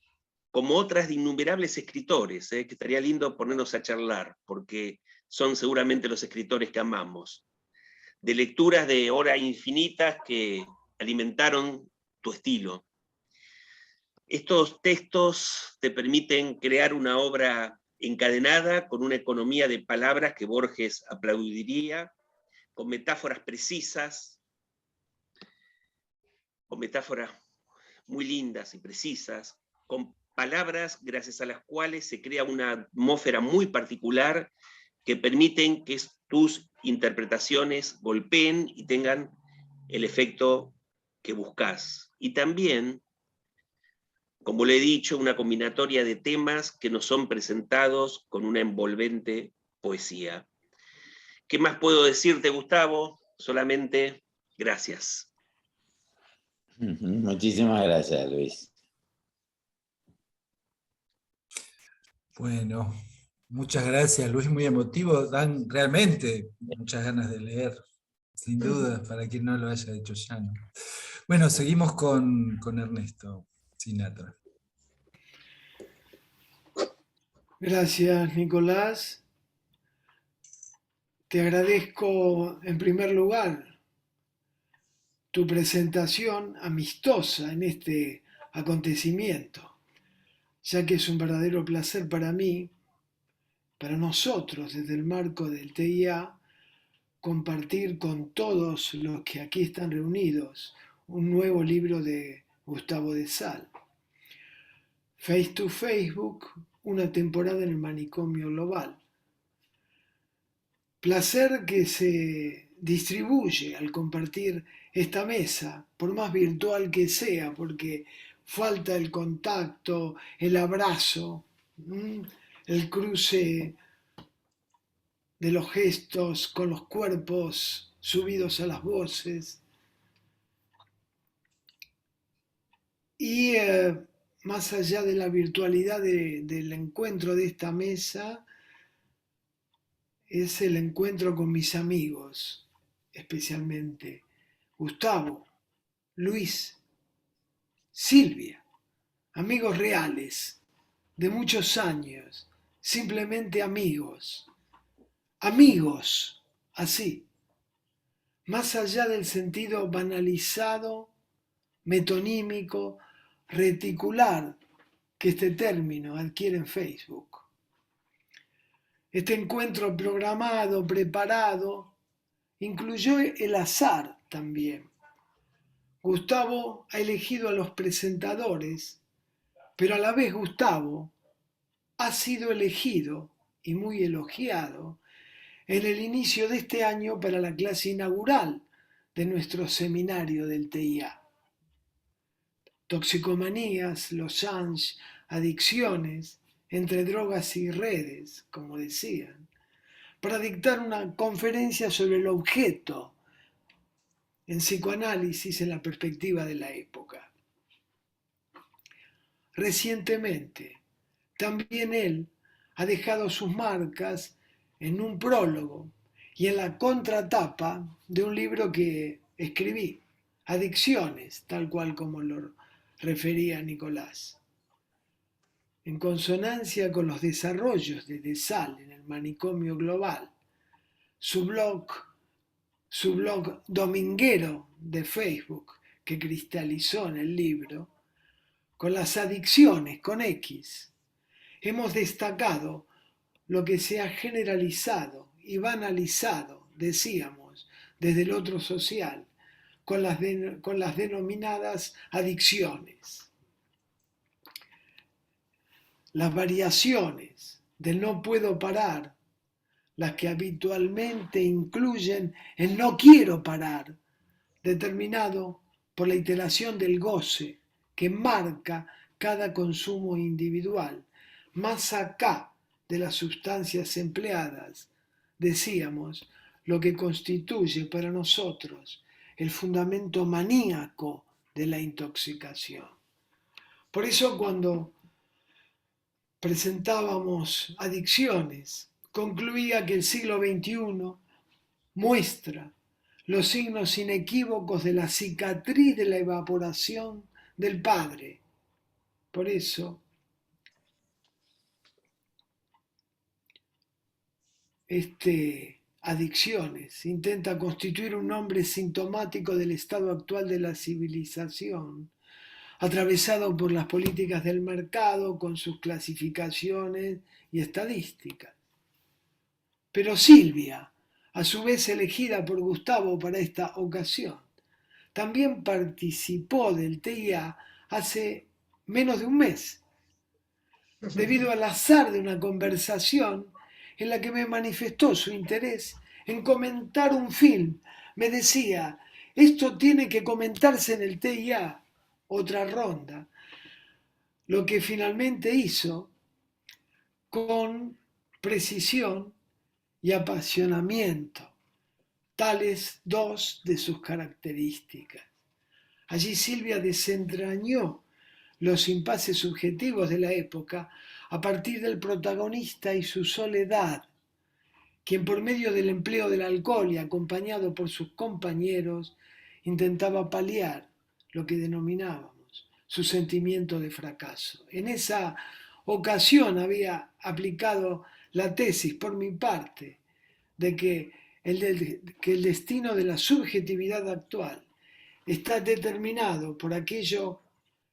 como otras de innumerables escritores, que estaría lindo ponernos a charlar, porque son seguramente los escritores que amamos. De lecturas de horas infinitas que alimentaron tu estilo. Estos textos te permiten crear una obra encadenada con una economía de palabras que Borges aplaudiría, con metáforas precisas, con metáforas muy lindas y precisas, con palabras gracias a las cuales se crea una atmósfera muy particular que permiten que tus interpretaciones golpeen y tengan el efecto que buscas. Y también, como le he dicho, una combinatoria de temas que nos son presentados con una envolvente poesía. ¿Qué más puedo decirte, Gustavo? Solamente gracias. Muchísimas gracias, Luis. Bueno, muchas gracias, Luis, muy emotivo. Dan realmente muchas ganas de leer, sin duda, para quien no lo haya hecho ya, ¿no? Bueno, seguimos con Ernesto Sinatra. Gracias, Nicolás. Te agradezco en primer lugar tu presentación amistosa en este acontecimiento, ya que es un verdadero placer para mí, para nosotros, desde el marco del TIA, compartir con todos los que aquí están reunidos un nuevo libro de Gustavo de Sal. Face to Facebook, una temporada en el manicomio global. Placer que se distribuye al compartir esta mesa, por más virtual que sea, porque falta el contacto, el abrazo, el cruce de los gestos con los cuerpos subidos a las voces. Y más allá de la virtualidad del encuentro de esta mesa, es el encuentro con mis amigos, especialmente Gustavo, Luis, Silvia, amigos reales, de muchos años, simplemente amigos, amigos, así, más allá del sentido banalizado, metonímico, reticular que este término adquiere en Facebook. Este encuentro programado, preparado, incluyó el azar también. Gustavo ha elegido a los presentadores, pero a la vez Gustavo ha sido elegido y muy elogiado en el inicio de este año para la clase inaugural de nuestro seminario del TIA. Toxicomanías, losange, adicciones, entre drogas y redes, como decían, para dictar una conferencia sobre el objeto en psicoanálisis en la perspectiva de la época. Recientemente, también él ha dejado sus marcas en un prólogo y en la contratapa de un libro que escribí, Adicciones, tal cual como lo refería Nicolás. En consonancia con los desarrollos de Sal en el manicomio global, su blog dominguero de Facebook que cristalizó en el libro, con las adicciones, con X, hemos destacado lo que se ha generalizado y banalizado, decíamos, desde el otro social, con las denominadas adicciones. Las variaciones del no puedo parar, las que habitualmente incluyen el no quiero parar, determinado por la iteración del goce que marca cada consumo individual, más acá de las sustancias empleadas, decíamos, lo que constituye para nosotros el fundamento maníaco de la intoxicación. Por eso cuando presentábamos Adicciones, concluía que el siglo XXI muestra los signos inequívocos de la cicatriz de la evaporación del Padre. Por eso, Adicciones intenta constituir un nombre sintomático del estado actual de la civilización, atravesado por las políticas del mercado con sus clasificaciones y estadísticas. Pero Silvia, a su vez elegida por Gustavo para esta ocasión, también participó del TIA hace menos de un mes, debido al azar de una conversación en la que me manifestó su interés en comentar un film. Me decía, esto tiene que comentarse en el TIA, otra ronda, lo que finalmente hizo con precisión y apasionamiento, tales dos de sus características. Allí Silvia desentrañó los impases subjetivos de la época a partir del protagonista y su soledad, quien por medio del empleo del alcohol y acompañado por sus compañeros intentaba paliar lo que denominábamos su sentimiento de fracaso. En esa ocasión había aplicado la tesis por mi parte de que el destino de la subjetividad actual está determinado por aquello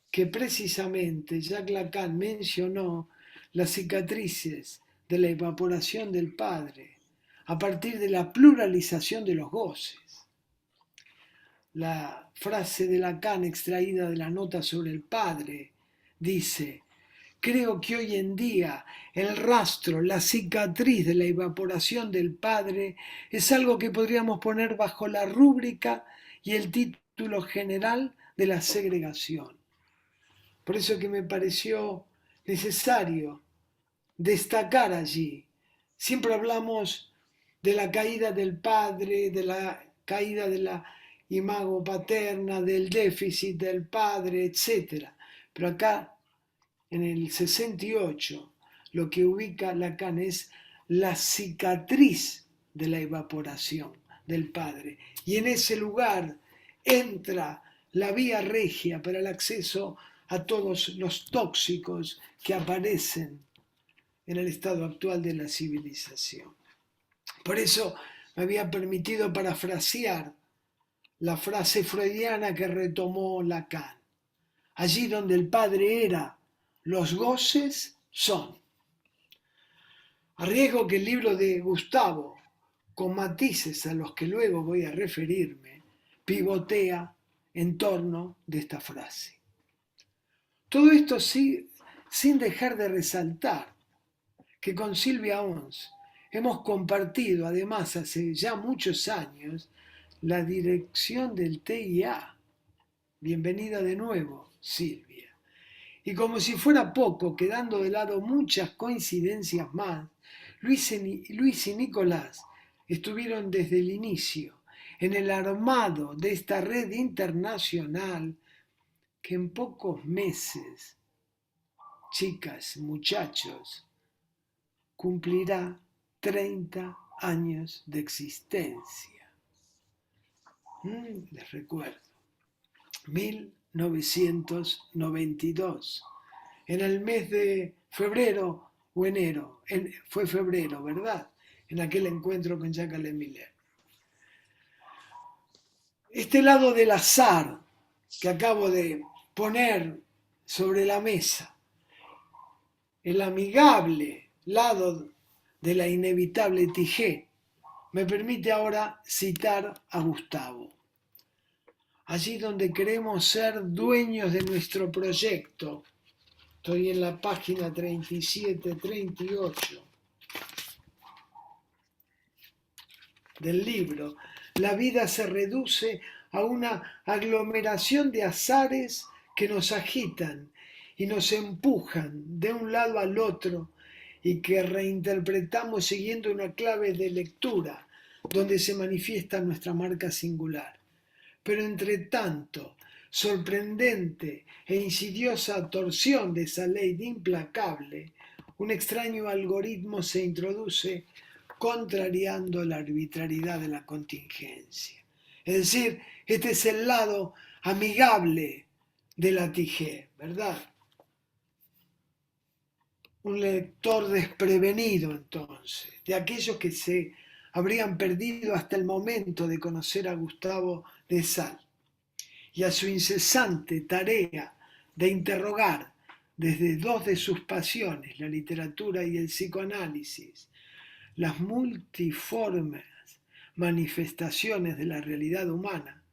que precisamente Jacques Lacan mencionó, las cicatrices de la evaporación del Padre, a partir de la pluralización de los goces. La frase de Lacan extraída de la nota sobre el Padre dice: creo que hoy en día el rastro, la cicatriz de la evaporación del Padre es algo que podríamos poner bajo la rúbrica y el título general de la segregación. Por eso que me pareció necesario destacar allí. Siempre hablamos de la caída del Padre, de la caída de la imago paterna, del déficit del Padre, etc. Pero acá, en el 68, lo que ubica Lacan es la cicatriz de la evaporación del Padre. Y en ese lugar entra la vía regia para el acceso a todos los tóxicos que aparecen en el estado actual de la civilización. Por eso me había permitido parafrasear la frase freudiana que retomó Lacan. Allí donde el Padre era, los goces son. A riesgo que el libro de Gustavo, con matices a los que luego voy a referirme, pivotea en torno de esta frase. Todo esto sí, sin dejar de resaltar que con Silvia Ons hemos compartido, además hace ya muchos años, la dirección del TIA. Bienvenida de nuevo, Silvia. Y como si fuera poco, quedando de lado muchas coincidencias más, Luis y Nicolás estuvieron desde el inicio en el armado de esta red internacional que en pocos meses, chicas, muchachos, cumplirá 30 años de existencia. Les recuerdo, 1992, en el mes de febrero o enero, fue febrero, ¿verdad? En aquel encuentro con Jacques Alain Miller. Este lado del azar que acabo de poner sobre la mesa, el amigable lado de la inevitable Tijé, me permite ahora citar a Gustavo. Allí donde queremos ser dueños de nuestro proyecto, estoy en la página 37-38 del libro, la vida se reduce a una aglomeración de azares que nos agitan y nos empujan de un lado al otro y que reinterpretamos siguiendo una clave de lectura donde se manifiesta nuestra marca singular. Pero entre tanto, sorprendente e insidiosa torsión de esa ley implacable, un extraño algoritmo se introduce contrariando la arbitrariedad de la contingencia. Es decir, este es el lado amigable de la TIG, ¿verdad? Un lector desprevenido entonces, de aquellos que se habrían perdido hasta el momento de conocer a Gustavo de Sal y a su incesante tarea de interrogar desde dos de sus pasiones, la literatura y el psicoanálisis, las multiformes manifestaciones de la realidad humana,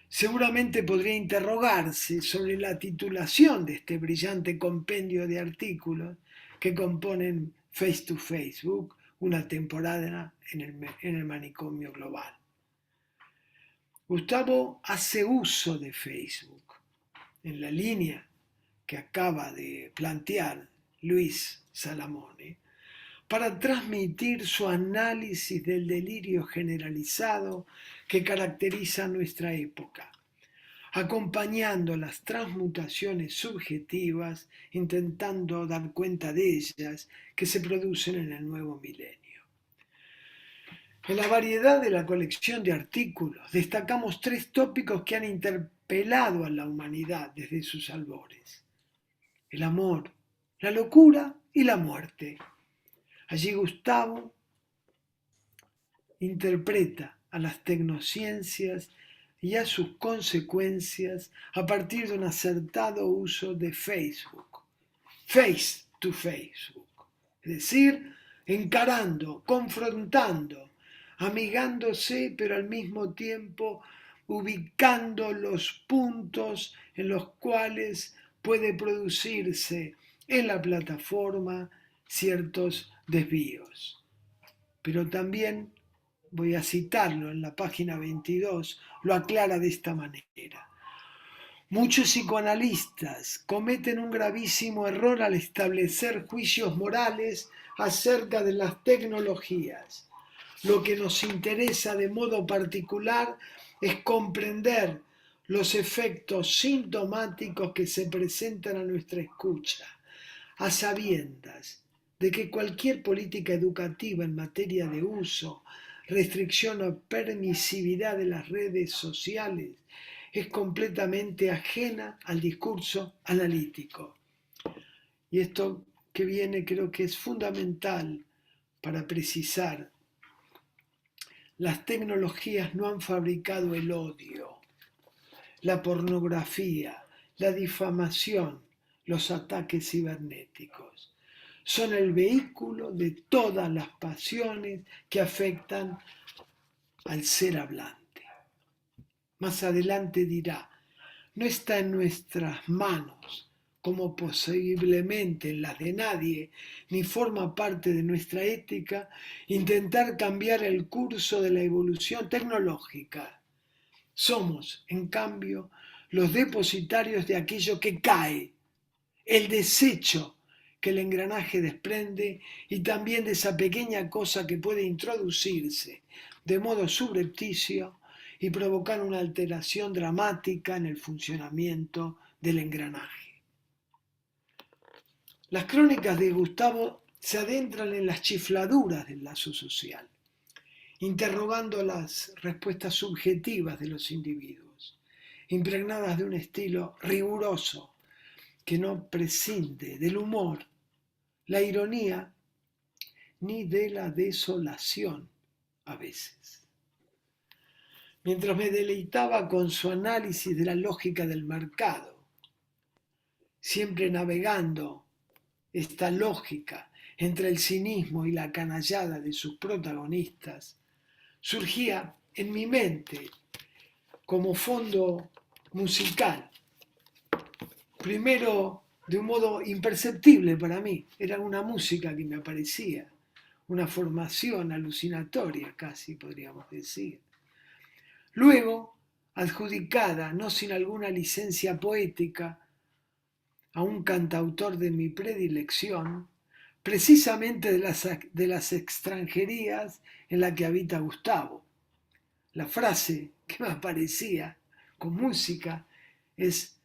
seguramente podría interrogarse sobre la titulación de este brillante compendio de artículos que componen Face to Facebook, una temporada en el manicomio global. Gustavo hace uso de Facebook en la línea que acaba de plantear Luis Salamone para transmitir su análisis del delirio generalizado que caracteriza nuestra época, acompañando las transmutaciones subjetivas, intentando dar cuenta de ellas que se producen en el nuevo milenio. En la variedad de la colección de artículos destacamos 3 tópicos que han interpelado a la humanidad desde sus albores: el amor, la locura y la muerte. Allí Gustavo interpreta a las tecnociencias y a sus consecuencias a partir de un acertado uso de Facebook, face to Facebook, es decir, encarando, confrontando, amigándose, pero al mismo tiempo ubicando los puntos en los cuales puede producirse en la plataforma ciertos desvíos. Pero también, voy a citarlo en la página 22, lo aclara de esta manera. Muchos psicoanalistas cometen un gravísimo error al establecer juicios morales acerca de las tecnologías. Lo que nos interesa de modo particular es comprender los efectos sintomáticos que se presentan a nuestra escucha, a sabiendas de que cualquier política educativa en materia de uso, restricción o permisividad de las redes sociales es completamente ajena al discurso analítico. Y esto que viene creo que es fundamental para precisar. Las tecnologías no han fabricado el odio, la pornografía, la difamación, los ataques cibernéticos. Son el vehículo de todas las pasiones que afectan al ser hablante. Más adelante dirá, no está en nuestras manos, como posiblemente en las de nadie, ni forma parte de nuestra ética, intentar cambiar el curso de la evolución tecnológica. Somos, en cambio, los depositarios de aquello que cae, el desecho que el engranaje desprende y también de esa pequeña cosa que puede introducirse de modo subrepticio y provocar una alteración dramática en el funcionamiento del engranaje. Las crónicas de Gustavo se adentran en las chifladuras del lazo social, interrogando las respuestas subjetivas de los individuos, impregnadas de un estilo riguroso que no prescinde del humor, la ironía, ni de la desolación a veces. Mientras me deleitaba con su análisis de la lógica del mercado, siempre navegando esta lógica entre el cinismo y la canallada de sus protagonistas, surgía en mi mente como fondo musical, primero de un modo imperceptible para mí, era una música que me aparecía, una formación alucinatoria casi podríamos decir. Luego, adjudicada, no sin alguna licencia poética, a un cantautor de mi predilección, precisamente de las extranjerías en la que habita Gustavo. La frase que me aparecía con música es: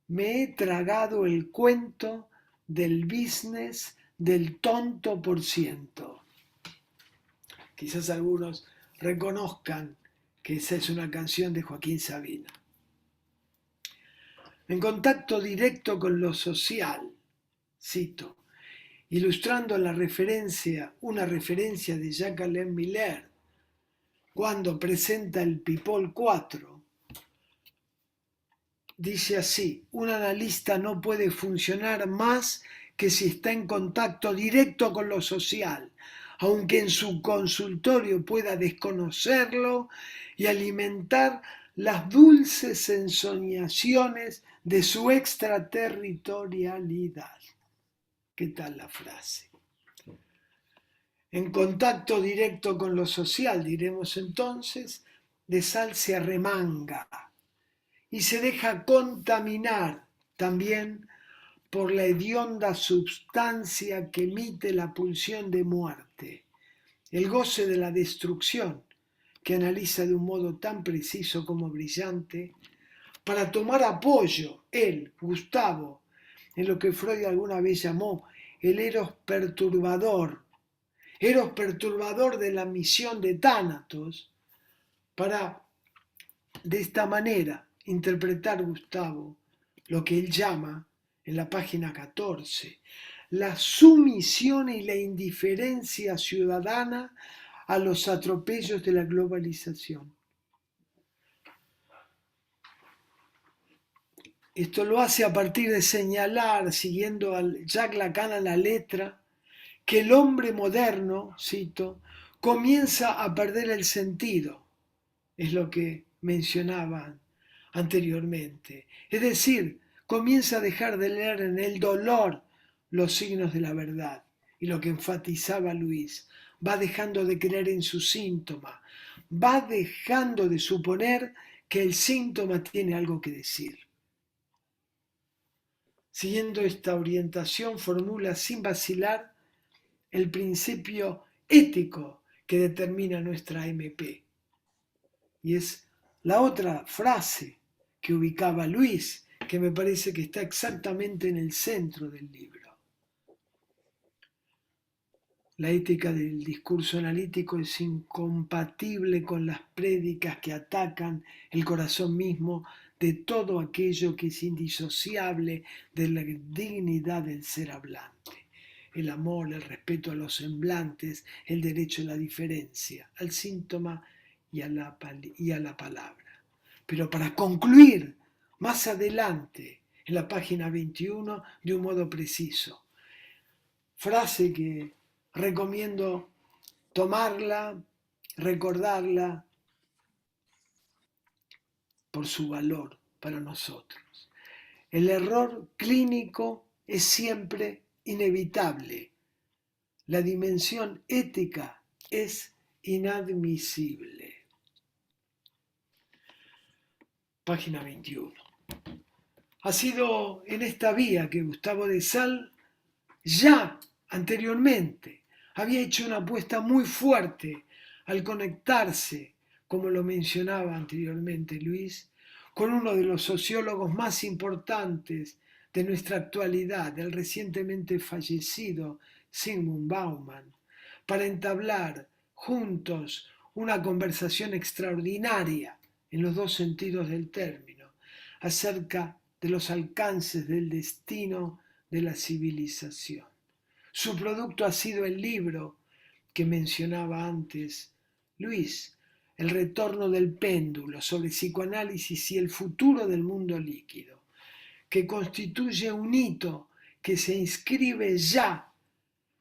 me he tragado el cuento del business del tonto por ciento. Quizás algunos reconozcan que esa es una canción de Joaquín Sabina. En contacto directo con lo social, cito, ilustrando una referencia de Jacques-Alain Miller, cuando presenta el People 4, dice así: un analista no puede funcionar más que si está en contacto directo con lo social, aunque en su consultorio pueda desconocerlo y alimentar las dulces ensoñaciones de su extraterritorialidad. ¿Qué tal la frase? En contacto directo con lo social, diremos entonces, de Sal se arremanga y se deja contaminar también por la hedionda substancia que emite la pulsión de muerte, el goce de la destrucción, que analiza de un modo tan preciso como brillante, para tomar apoyo, él, Gustavo, en lo que Freud alguna vez llamó el eros perturbador de la misión de Tánatos, para de esta manera interpretar Gustavo lo que él llama en la página 14 la sumisión y la indiferencia ciudadana a los atropellos de la globalización. Esto lo hace a partir de señalar, siguiendo al Jacques Lacan a la letra, que el hombre moderno, cito, comienza a perder el sentido, es lo que mencionaban anteriormente. Es decir, comienza a dejar de leer en el dolor los signos de la verdad. Y lo que enfatizaba Luis, va dejando de creer en su síntoma, va dejando de suponer que el síntoma tiene algo que decir. Siguiendo esta orientación, formula sin vacilar el principio ético que determina nuestra MP. Y es la otra frase que ubicaba Luis, que me parece que está exactamente en el centro del libro. La ética del discurso analítico es incompatible con las prédicas que atacan el corazón mismo de todo aquello que es indisociable de la dignidad del ser hablante. El amor, el respeto a los semblantes, el derecho a la diferencia, al síntoma y a la palabra. Pero para concluir más adelante, en la página 21, de un modo preciso, frase que recomiendo tomarla, recordarla por su valor para nosotros. El error clínico es siempre inevitable. La dimensión ética es inadmisible. Página 21. Ha sido en esta vía que Gustavo de Sal ya anteriormente había hecho una apuesta muy fuerte al conectarse, como lo mencionaba anteriormente Luis, con uno de los sociólogos más importantes de nuestra actualidad, el recientemente fallecido Zygmunt Bauman, para entablar juntos una conversación extraordinaria en los dos sentidos del término, acerca de los alcances del destino de la civilización. Su producto ha sido el libro que mencionaba antes Luis, El retorno del péndulo, sobre psicoanálisis y el futuro del mundo líquido, que constituye un hito que se inscribe ya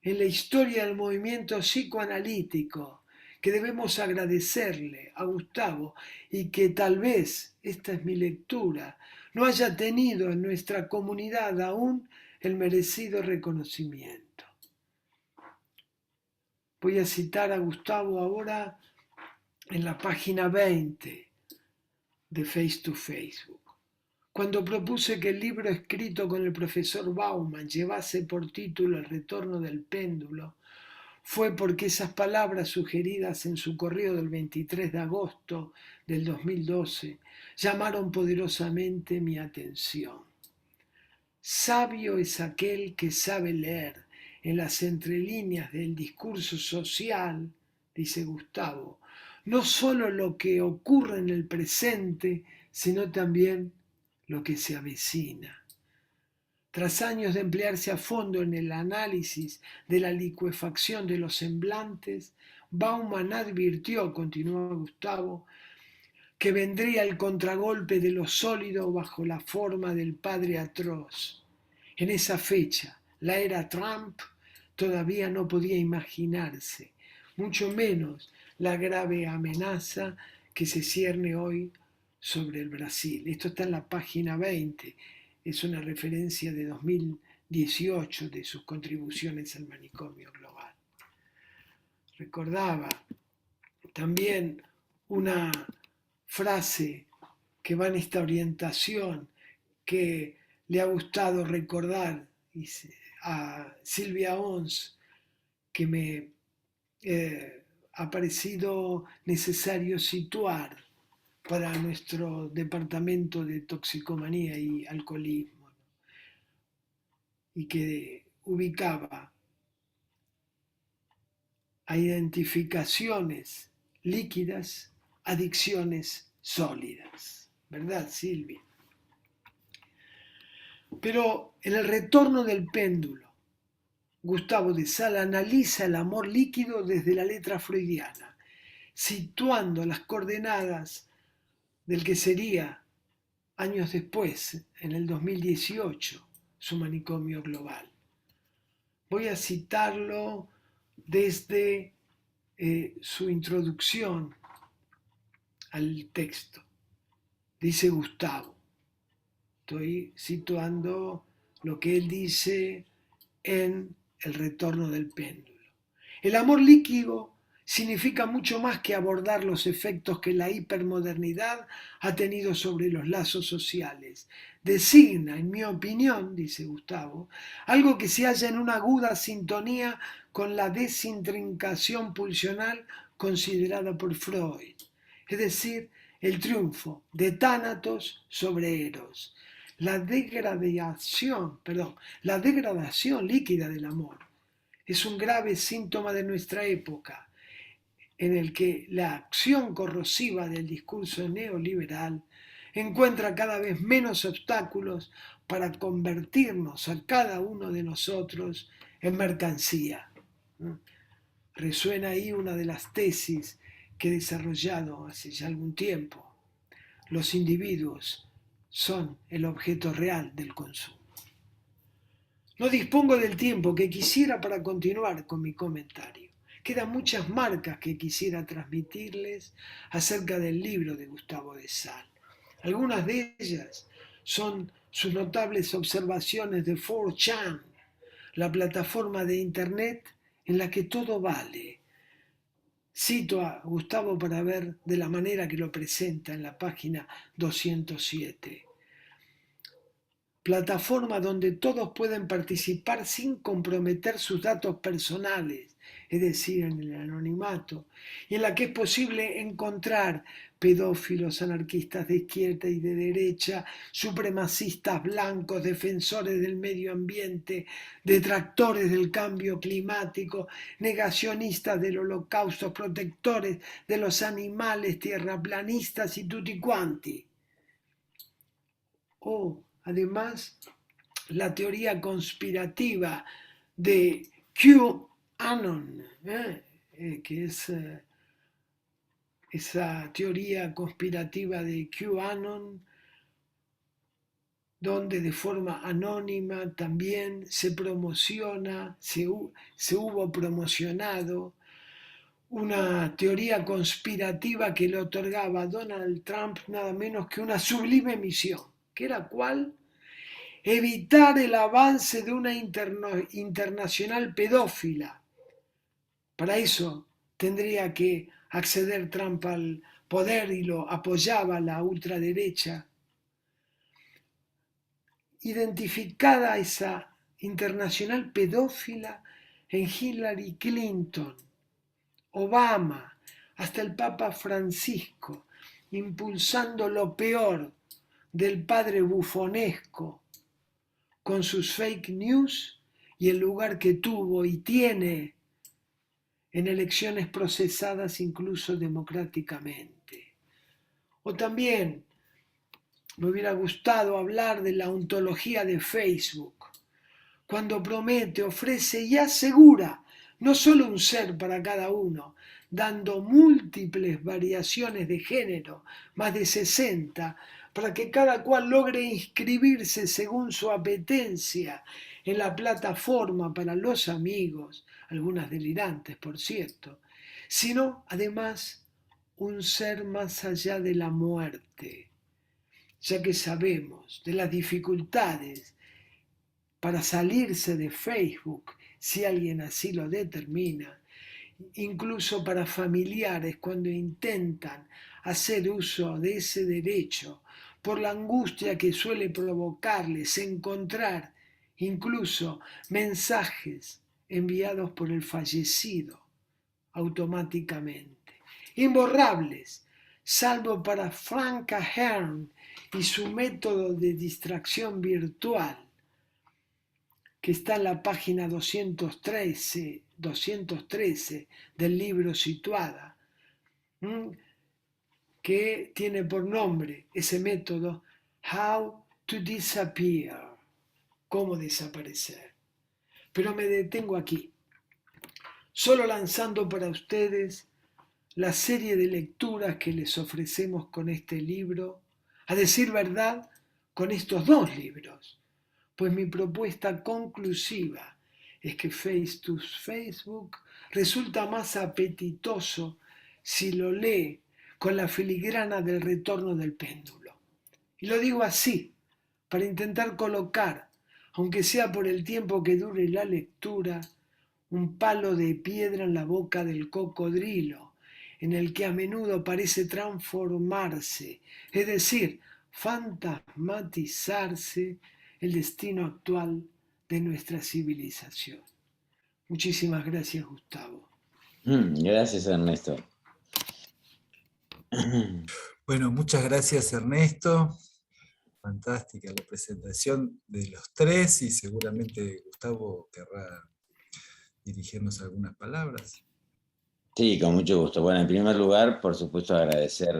en la historia del movimiento psicoanalítico, que debemos agradecerle a Gustavo y que tal vez, esta es mi lectura, no haya tenido en nuestra comunidad aún el merecido reconocimiento. Voy a citar a Gustavo ahora en la página 20 de Face to Facebook. Cuando propuse que el libro escrito con el profesor Bauman llevase por título El retorno del péndulo, fue porque esas palabras sugeridas en su correo del 23 de agosto del 2012 llamaron poderosamente mi atención. Sabio es aquel que sabe leer en las entrelíneas del discurso social, dice Gustavo, no solo lo que ocurre en el presente, sino también lo que se avecina. Tras años de emplearse a fondo en el análisis de la licuefacción de los semblantes, Bauman advirtió, continúa Gustavo, que vendría el contragolpe de lo sólido bajo la forma del padre atroz. En esa fecha, la era Trump todavía no podía imaginarse, mucho menos la grave amenaza que se cierne hoy sobre el Brasil. Esto está en la página 20, es una referencia de 2018 de sus contribuciones al manicomio global. Recordaba también una frase que va en esta orientación que le ha gustado recordar a Silvia Ons, que me ha parecido necesario situar para nuestro departamento de toxicomanía y alcoholismo, ¿no? Y que ubicaba a identificaciones líquidas, adicciones sólidas. ¿Verdad, Silvia? Pero en el retorno del péndulo, Gustavo de Sala analiza el amor líquido desde la letra freudiana, situando las coordenadas del que sería, años después, en el 2018, su manicomio global. Voy a citarlo desde su introducción al texto. Dice Gustavo, estoy situando lo que él dice en El retorno del péndulo. El amor líquido significa mucho más que abordar los efectos que la hipermodernidad ha tenido sobre los lazos sociales. Designa, en mi opinión, dice Gustavo, algo que se halla en una aguda sintonía con la desintrincación pulsional considerada por Freud, es decir, el triunfo de Tánatos sobre Eros, la degradación líquida del amor. Es un grave síntoma de nuestra época, en el que la acción corrosiva del discurso neoliberal encuentra cada vez menos obstáculos para convertirnos a cada uno de nosotros en mercancía. Resuena ahí una de las tesis que he desarrollado hace ya algún tiempo. Los individuos son el objeto real del consumo. No dispongo del tiempo que quisiera para continuar con mi comentario. Quedan muchas marcas que quisiera transmitirles acerca del libro de Gustavo de Sal. Algunas de ellas son sus notables observaciones de 4chan, la plataforma de internet en la que todo vale. Cito a Gustavo para ver de la manera que lo presenta en la página 207. Plataforma donde todos pueden participar sin comprometer sus datos personales, es decir, en el anonimato, y en la que es posible encontrar pedófilos, anarquistas de izquierda y de derecha, supremacistas blancos, defensores del medio ambiente, detractores del cambio climático, negacionistas del holocausto, protectores de los animales, tierraplanistas y tutti quanti. Además, la teoría conspirativa de QAnon, que es esa teoría conspirativa de QAnon, donde de forma anónima también se promociona, se hubo promocionado una teoría conspirativa que le otorgaba a Donald Trump nada menos que una sublime misión, que era ¿cuál? Evitar el avance de una internacional pedófila. Para eso tendría que acceder Trump al poder y lo apoyaba la ultraderecha. Identificada esa internacional pedófila, en Hillary Clinton, Obama, hasta el Papa Francisco, impulsando lo peor del padre bufonesco, con sus fake news y el lugar que tuvo y tiene en elecciones procesadas incluso democráticamente. O también me hubiera gustado hablar de la ontología de Facebook, cuando promete, ofrece y asegura no solo un ser para cada uno, dando múltiples variaciones de género, más de 60, para que cada cual logre inscribirse según su apetencia en la plataforma para los amigos, algunas delirantes por cierto, sino además un ser más allá de la muerte, ya que sabemos de las dificultades para salirse de Facebook, si alguien así lo determina, incluso para familiares cuando intentan hacer uso de ese derecho, por la angustia que suele provocarles encontrar incluso mensajes enviados por el fallecido automáticamente, imborrables, salvo para Frank Ahern y su método de distracción virtual, que está en la página 213 del libro Situada, que tiene por nombre ese método How to Disappear, cómo desaparecer. Pero me detengo aquí, solo lanzando para ustedes la serie de lecturas que les ofrecemos con este libro, a decir verdad, con estos dos libros, pues mi propuesta conclusiva es que Face to Facebook resulta más apetitoso si lo lee con la filigrana del retorno del péndulo. Y lo digo así, para intentar colocar, aunque sea por el tiempo que dure la lectura, un palo de piedra en la boca del cocodrilo, en el que a menudo parece transformarse, es decir, fantasmatizarse el destino actual de nuestra civilización. Muchísimas gracias, Gustavo. Gracias, Ernesto. Bueno, muchas gracias, Ernesto. Fantástica la presentación de los tres y seguramente Gustavo querrá dirigirnos algunas palabras. Sí, con mucho gusto. Bueno, en primer lugar, por supuesto, agradecer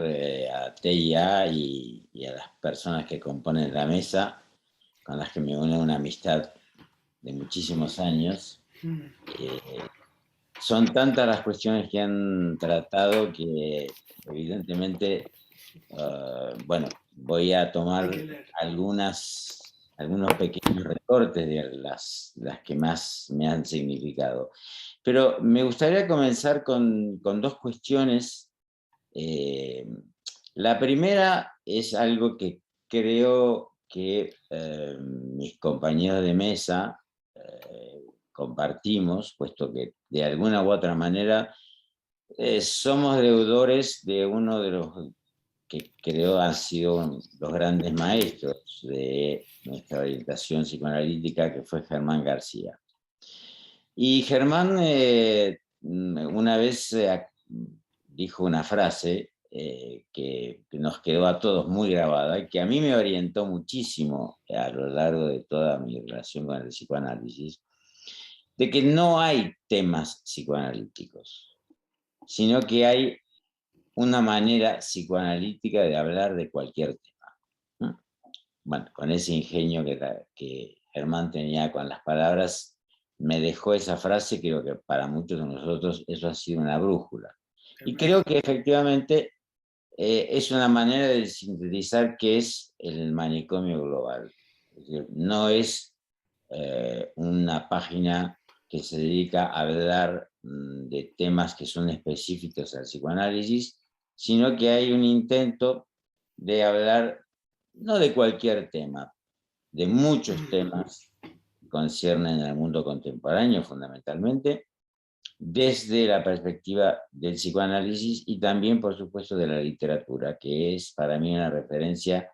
a TIA y a las personas que componen la mesa, con las que me une una amistad de muchísimos años. Son tantas las cuestiones que han tratado que evidentemente, bueno, voy a tomar algunos pequeños recortes de las que más me han significado. Pero me gustaría comenzar con dos cuestiones. La primera es algo que creo que mis compañeros de mesa compartimos, puesto que de alguna u otra manera somos deudores de uno de los que creo han sido los grandes maestros de nuestra orientación psicoanalítica, que fue Germán García. Y Germán una vez dijo una frase que nos quedó a todos muy grabada y que a mí me orientó muchísimo a lo largo de toda mi relación con el psicoanálisis, de que no hay temas psicoanalíticos, sino que hay una manera psicoanalítica de hablar de cualquier tema. Bueno, con ese ingenio que Germán tenía con las palabras, me dejó esa frase. Creo que para muchos de nosotros eso ha sido una brújula. Y creo que efectivamente es una manera de sintetizar qué es el manicomio global. Es decir, no es una página que se dedica a hablar de temas que son específicos al psicoanálisis, sino que hay un intento de hablar no de cualquier tema, de muchos temas que conciernen al mundo contemporáneo fundamentalmente, desde la perspectiva del psicoanálisis y también, por supuesto, de la literatura, que es para mí una referencia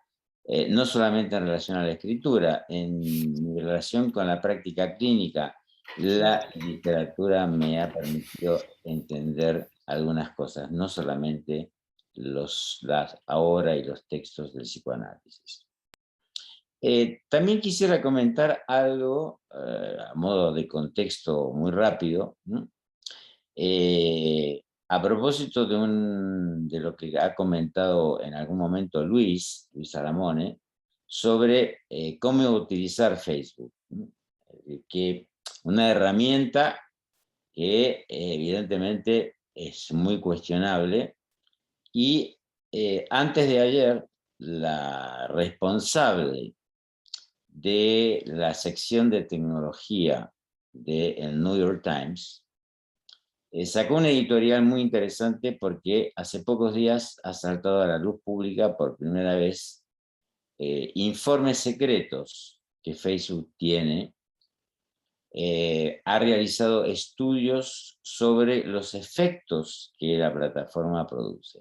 no solamente en relación a la escritura, en relación con la práctica clínica la literatura me ha permitido entender algunas cosas, no solamente las ahora y los textos del psicoanálisis. También quisiera comentar algo a modo de contexto muy rápido, ¿no? A propósito de lo que ha comentado en algún momento Luis Aramone, sobre cómo utilizar Facebook, ¿no? Que una herramienta que evidentemente es muy cuestionable, y antes de ayer la responsable de la sección de tecnología del New York Times sacó un editorial muy interesante, porque hace pocos días ha saltado a la luz pública por primera vez informes secretos que Facebook tiene. Ha realizado estudios sobre los efectos que la plataforma produce.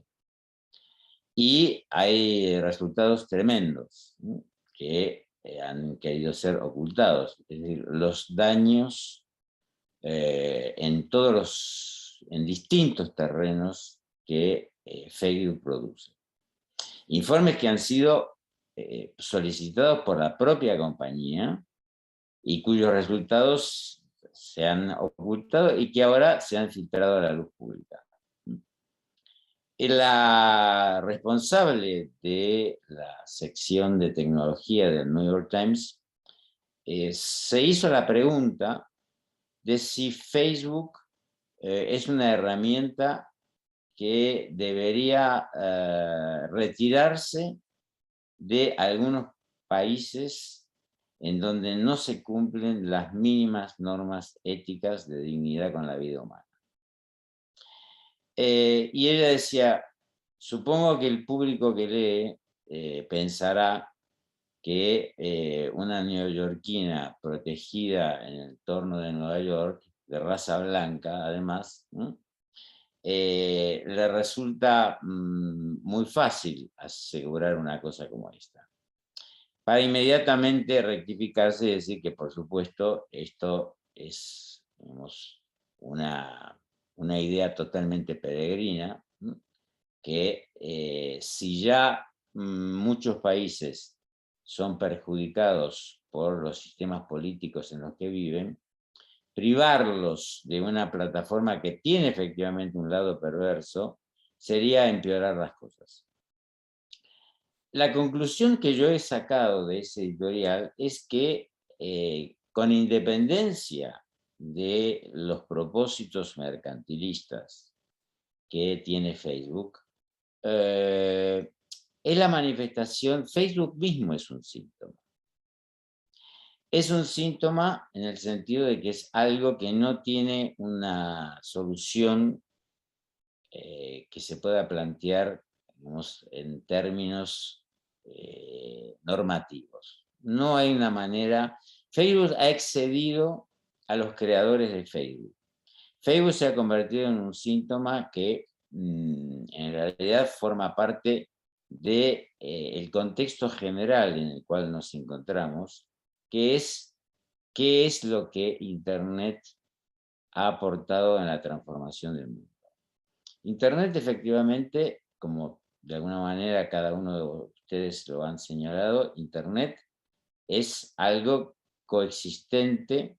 Y hay resultados tremendos, ¿no? Que han querido ser ocultados. Es decir, los daños en distintos terrenos que Facebook produce. Informes que han sido solicitados por la propia compañía y cuyos resultados se han ocultado y que ahora se han filtrado a la luz pública. La responsable de la sección de tecnología del New York Times se hizo la pregunta de si Facebook es una herramienta que debería retirarse de algunos países en donde no se cumplen las mínimas normas éticas de dignidad con la vida humana. Y ella decía, supongo que el público que lee pensará que una neoyorquina protegida en el entorno de Nueva York, de raza blanca además, ¿no? Le resulta muy fácil asegurar una cosa como esta, para inmediatamente rectificarse y decir que, por supuesto, esto es, digamos, una idea totalmente peregrina, ¿no? Que si ya muchos países son perjudicados por los sistemas políticos en los que viven, privarlos de una plataforma que tiene efectivamente un lado perverso sería empeorar las cosas. La conclusión que yo he sacado de ese editorial es que con independencia de los propósitos mercantilistas que tiene Facebook, es la manifestación, Facebook mismo es un síntoma. Es un síntoma en el sentido de que es algo que no tiene una solución que se pueda plantear, digamos, en términos normativos. No hay una manera. Facebook ha excedido a los creadores de Facebook. Facebook se ha convertido en un síntoma que en realidad forma parte del contexto general en el cual nos encontramos, que es qué es lo que Internet ha aportado en la transformación del mundo. Internet, efectivamente, como de alguna manera cada uno de ustedes lo han señalado, Internet es algo coexistente,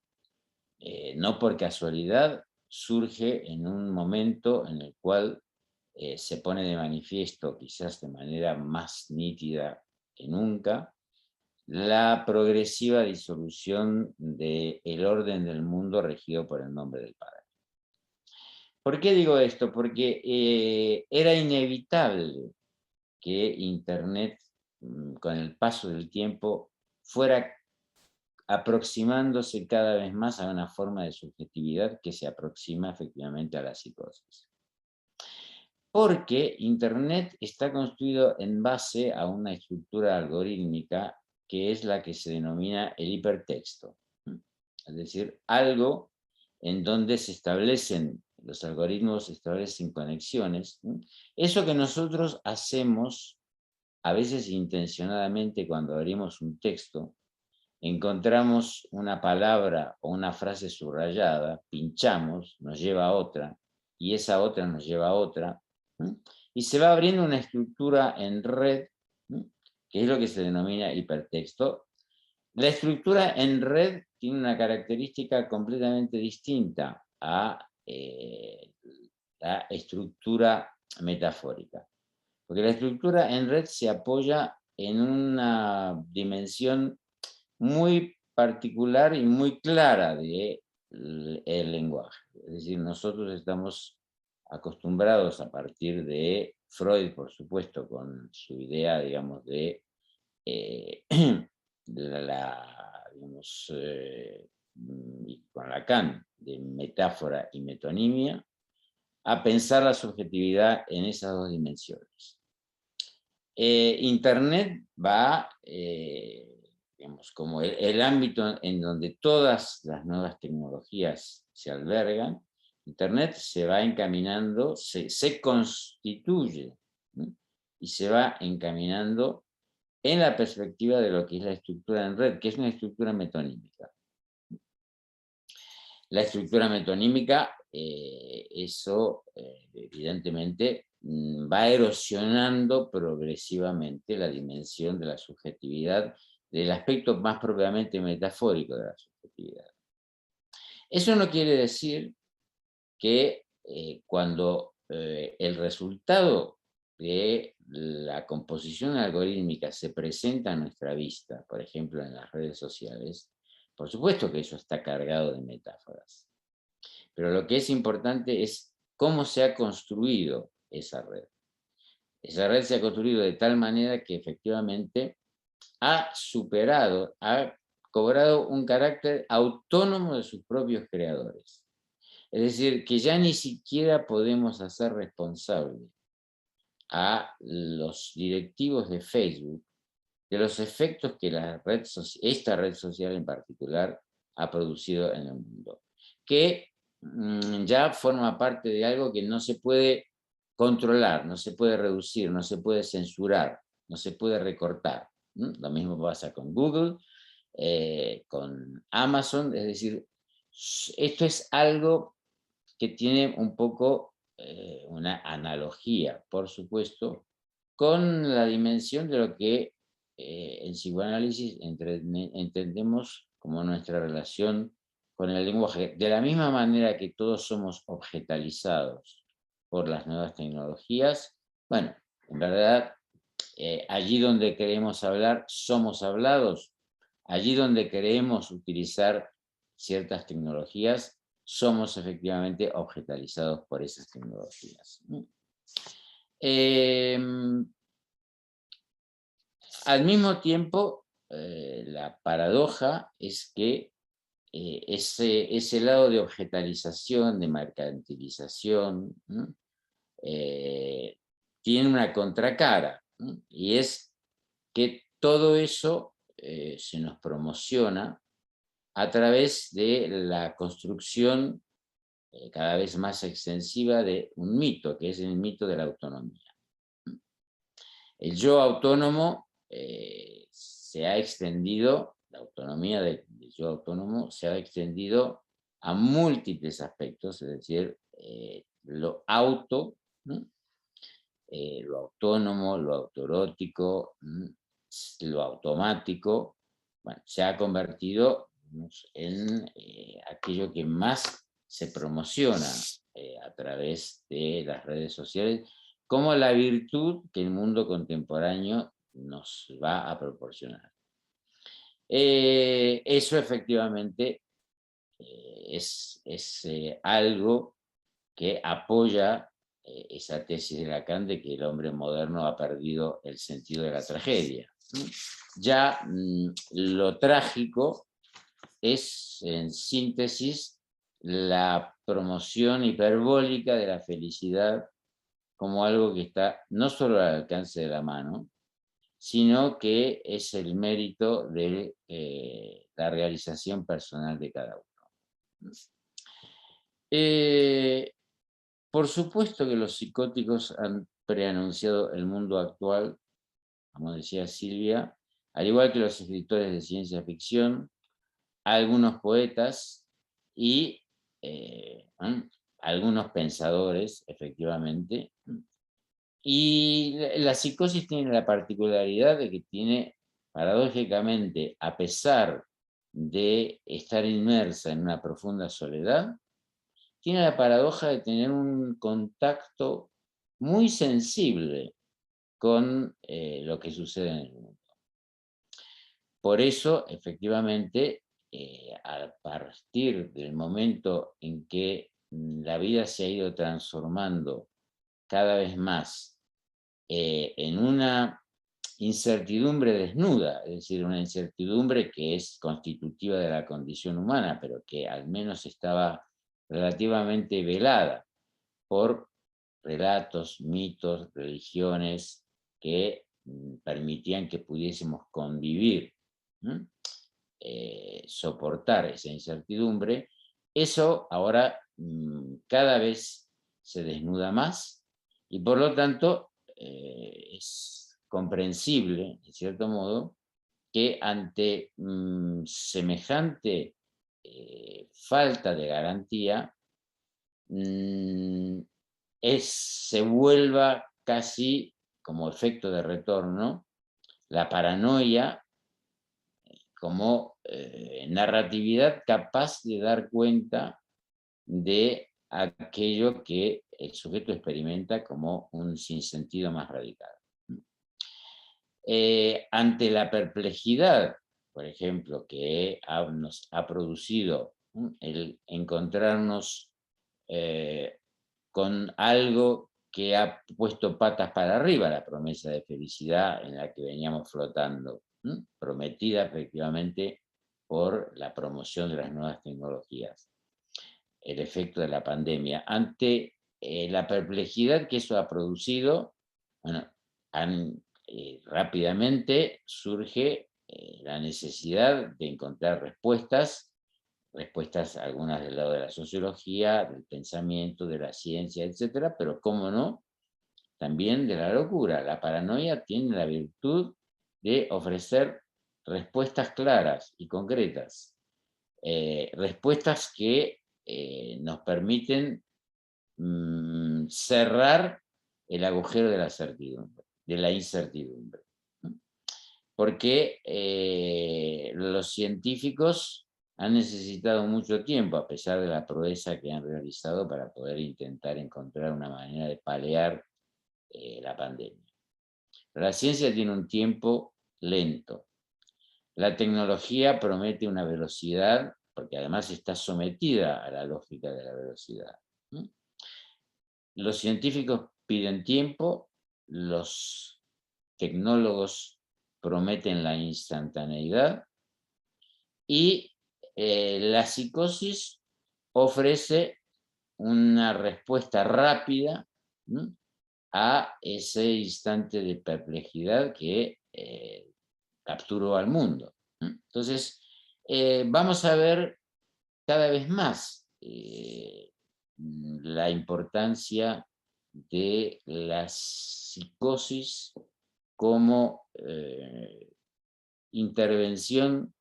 no por casualidad, surge en un momento en el cual se pone de manifiesto, quizás de manera más nítida que nunca, la progresiva disolución del orden del mundo regido por el nombre del Padre. ¿Por qué digo esto? Porque era inevitable que Internet, con el paso del tiempo, fuera aproximándose cada vez más a una forma de subjetividad que se aproxima efectivamente a la psicosis. Porque Internet está construido en base a una estructura algorítmica que es la que se denomina el hipertexto. Es decir, algo en donde los algoritmos establecen conexiones. Eso que nosotros hacemos, a veces intencionadamente, cuando abrimos un texto, encontramos una palabra o una frase subrayada, pinchamos, nos lleva a otra, y esa otra nos lleva a otra, y se va abriendo una estructura en red, que es lo que se denomina hipertexto. La estructura en red tiene una característica completamente distinta a la estructura metafórica, porque la estructura en red se apoya en una dimensión muy particular y muy clara del lenguaje. Es decir, nosotros estamos acostumbrados a partir de Freud, por supuesto, con su idea, digamos, de digamos, y con Lacan, de metáfora y metonimia, a pensar la subjetividad en esas dos dimensiones. Internet va, digamos, como el ámbito en donde todas las nuevas tecnologías se albergan. Internet se va encaminando, se constituye, ¿no? Y se va encaminando en la perspectiva de lo que es la estructura en red, que es una estructura metonímica. La estructura metonímica, eso evidentemente va erosionando progresivamente la dimensión de la subjetividad, del aspecto más propiamente metafórico de la subjetividad. Eso no quiere decir que cuando el resultado de la composición algorítmica se presenta a nuestra vista, por ejemplo en las redes sociales, por supuesto que eso está cargado de metáforas. Pero lo que es importante es cómo se ha construido esa red. Esa red se ha construido de tal manera que efectivamente ha superado, ha cobrado un carácter autónomo de sus propios creadores. Es decir, que ya ni siquiera podemos hacer responsable a los directivos de Facebook de los efectos que esta red social en particular ha producido en el mundo, que ya forma parte de algo que no se puede controlar, no se puede reducir, no se puede censurar, no se puede recortar. Lo mismo pasa con Google, con Amazon, es decir, esto es algo que tiene un poco una analogía, por supuesto, con la dimensión de lo que en psicoanálisis entendemos como nuestra relación con el lenguaje. De la misma manera que todos somos objetalizados por las nuevas tecnologías, bueno, en verdad, allí donde queremos hablar, somos hablados. Allí donde queremos utilizar ciertas tecnologías, somos efectivamente objetalizados por esas tecnologías. Al mismo tiempo, la paradoja es que ese lado de objetalización, de mercantilización, tiene una contracara, y es que todo eso se nos promociona a través de la construcción cada vez más extensiva de un mito, que es el mito de la autonomía. El yo autónomo se ha extendido, la autonomía del yo autónomo se ha extendido a múltiples aspectos, es decir, lo auto, lo autónomo, lo autorótico, lo automático, bueno, se ha convertido en aquello que más se promociona a través de las redes sociales, como la virtud que el mundo contemporáneo nos va a proporcionar. Eso efectivamente es algo que apoya esa tesis de Lacan de que el hombre moderno ha perdido el sentido de la tragedia. Ya lo trágico es, en síntesis, la promoción hiperbólica de la felicidad como algo que está no solo al alcance de la mano, sino que es el mérito de la realización personal de cada uno. Por supuesto que los psicóticos han preanunciado el mundo actual, como decía Silvia, al igual que los escritores de ciencia ficción, algunos poetas y algunos pensadores, efectivamente. Y la psicosis tiene la particularidad de que tiene, paradójicamente, a pesar de estar inmersa en una profunda soledad, tiene la paradoja de tener un contacto muy sensible con lo que sucede en el mundo. Por eso, efectivamente, a partir del momento en que la vida se ha ido transformando cada vez más en una incertidumbre desnuda, es decir, una incertidumbre que es constitutiva de la condición humana, pero que al menos estaba relativamente velada por relatos, mitos, religiones que permitían que pudiésemos convivir, soportar esa incertidumbre. Eso ahora cada vez se desnuda más y por lo tanto es comprensible, de cierto modo, que ante semejante falta de garantía se vuelva casi como efecto de retorno la paranoia como narratividad capaz de dar cuenta de aquello que el sujeto experimenta como un sinsentido más radical. Ante la perplejidad, por ejemplo, que nos ha producido el encontrarnos con algo que ha puesto patas para arriba, la promesa de felicidad en la que veníamos flotando, prometida efectivamente por la promoción de las nuevas tecnologías, el efecto de la pandemia. Ante la perplejidad que eso ha producido, bueno, rápidamente surge la necesidad de encontrar respuestas algunas del lado de la sociología, del pensamiento, de la ciencia, etcétera, pero cómo no, también de la locura. La paranoia tiene la virtud de ofrecer respuestas claras y concretas, respuestas que nos permiten cerrar el agujero de la certidumbre, de la incertidumbre. Porque los científicos han necesitado mucho tiempo, a pesar de la proeza que han realizado, para poder intentar encontrar una manera de paliar la pandemia. Pero la ciencia tiene un tiempo lento. La tecnología promete una velocidad, porque además está sometida a la lógica de la velocidad. Los científicos piden tiempo, los tecnólogos prometen la instantaneidad y la psicosis ofrece una respuesta rápida a ese instante de perplejidad que capturó al mundo. Entonces, vamos a ver cada vez más la importancia de la psicosis como intervención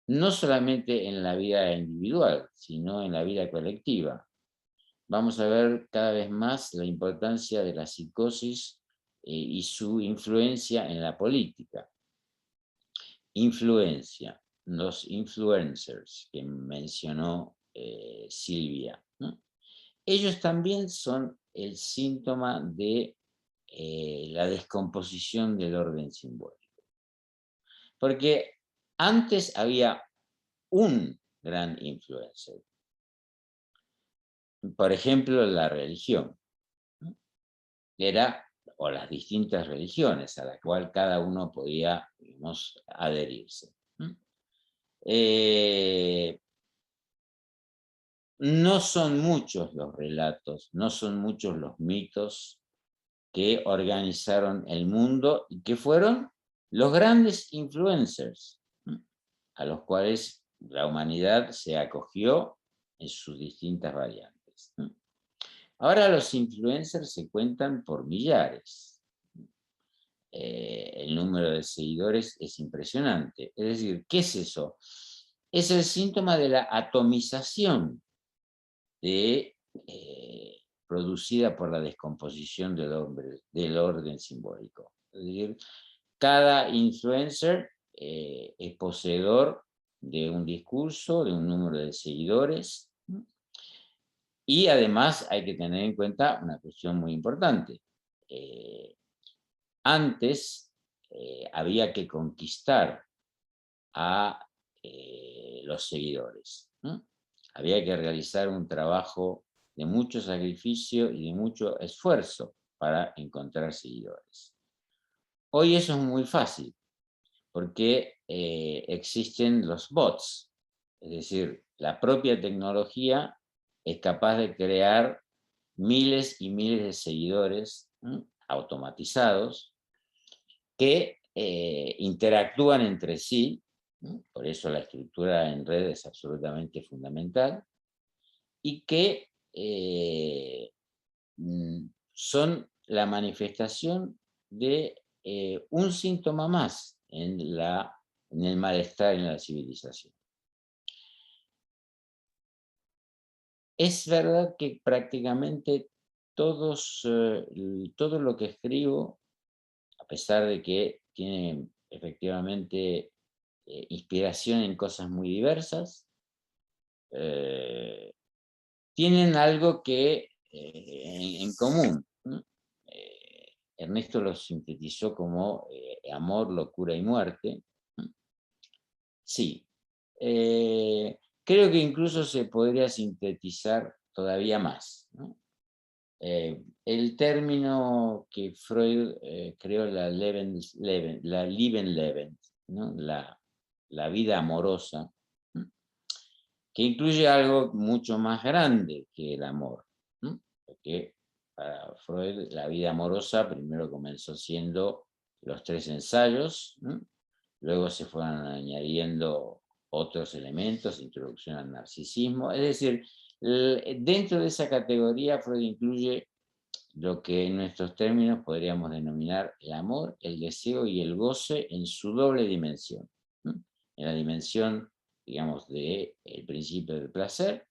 no solamente en la vida individual, sino en la vida colectiva. Vamos a ver cada vez más la importancia de la psicosis y su influencia en la política. Influencia, los influencers que mencionó Silvia, ¿no? Ellos también son el síntoma de la descomposición del orden simbólico. Porque antes había un gran influencer. Por ejemplo, la religión, ¿no? O las distintas religiones a las cuales cada uno podía, digamos, adherirse. No son muchos los relatos, no son muchos los mitos que organizaron el mundo y que fueron los grandes influencers, a los cuales la humanidad se acogió en sus distintas variantes. Ahora los influencers se cuentan por millares. el número de seguidores es impresionante. Es decir, ¿qué es eso? Es el síntoma de la atomización producida por la descomposición del orden simbólico. Es decir, cada influencer es poseedor de un discurso, de un número de seguidores, y además hay que tener en cuenta una cuestión muy importante. Antes había que conquistar a los seguidores, ¿no? Había que realizar un trabajo de mucho sacrificio y de mucho esfuerzo para encontrar seguidores. Hoy eso es muy fácil, porque existen los bots, es decir, la propia tecnología es capaz de crear miles y miles de seguidores automatizados que interactúan entre sí, ¿no? Por eso la estructura en red es absolutamente fundamental, y que son la manifestación de un síntoma más en el malestar en la civilización. Es verdad que prácticamente todo lo que escribo, a pesar de que tiene efectivamente inspiración en cosas muy diversas, tienen algo que en común, ¿no? Ernesto lo sintetizó como amor, locura y muerte. Sí. Creo que incluso se podría sintetizar todavía más, ¿no? El término que Freud creó, la Liebenleben, ¿no? La vida amorosa, ¿no? Que incluye algo mucho más grande que el amor, ¿no? Porque para Freud la vida amorosa primero comenzó siendo los 3 ensayos, ¿no? Luego se fueron añadiendo otros elementos, introducción al narcisismo. Es decir, dentro de esa categoría Freud incluye lo que en nuestros términos podríamos denominar el amor, el deseo y el goce en su doble dimensión, ¿no? En la dimensión, digamos, del principio del placer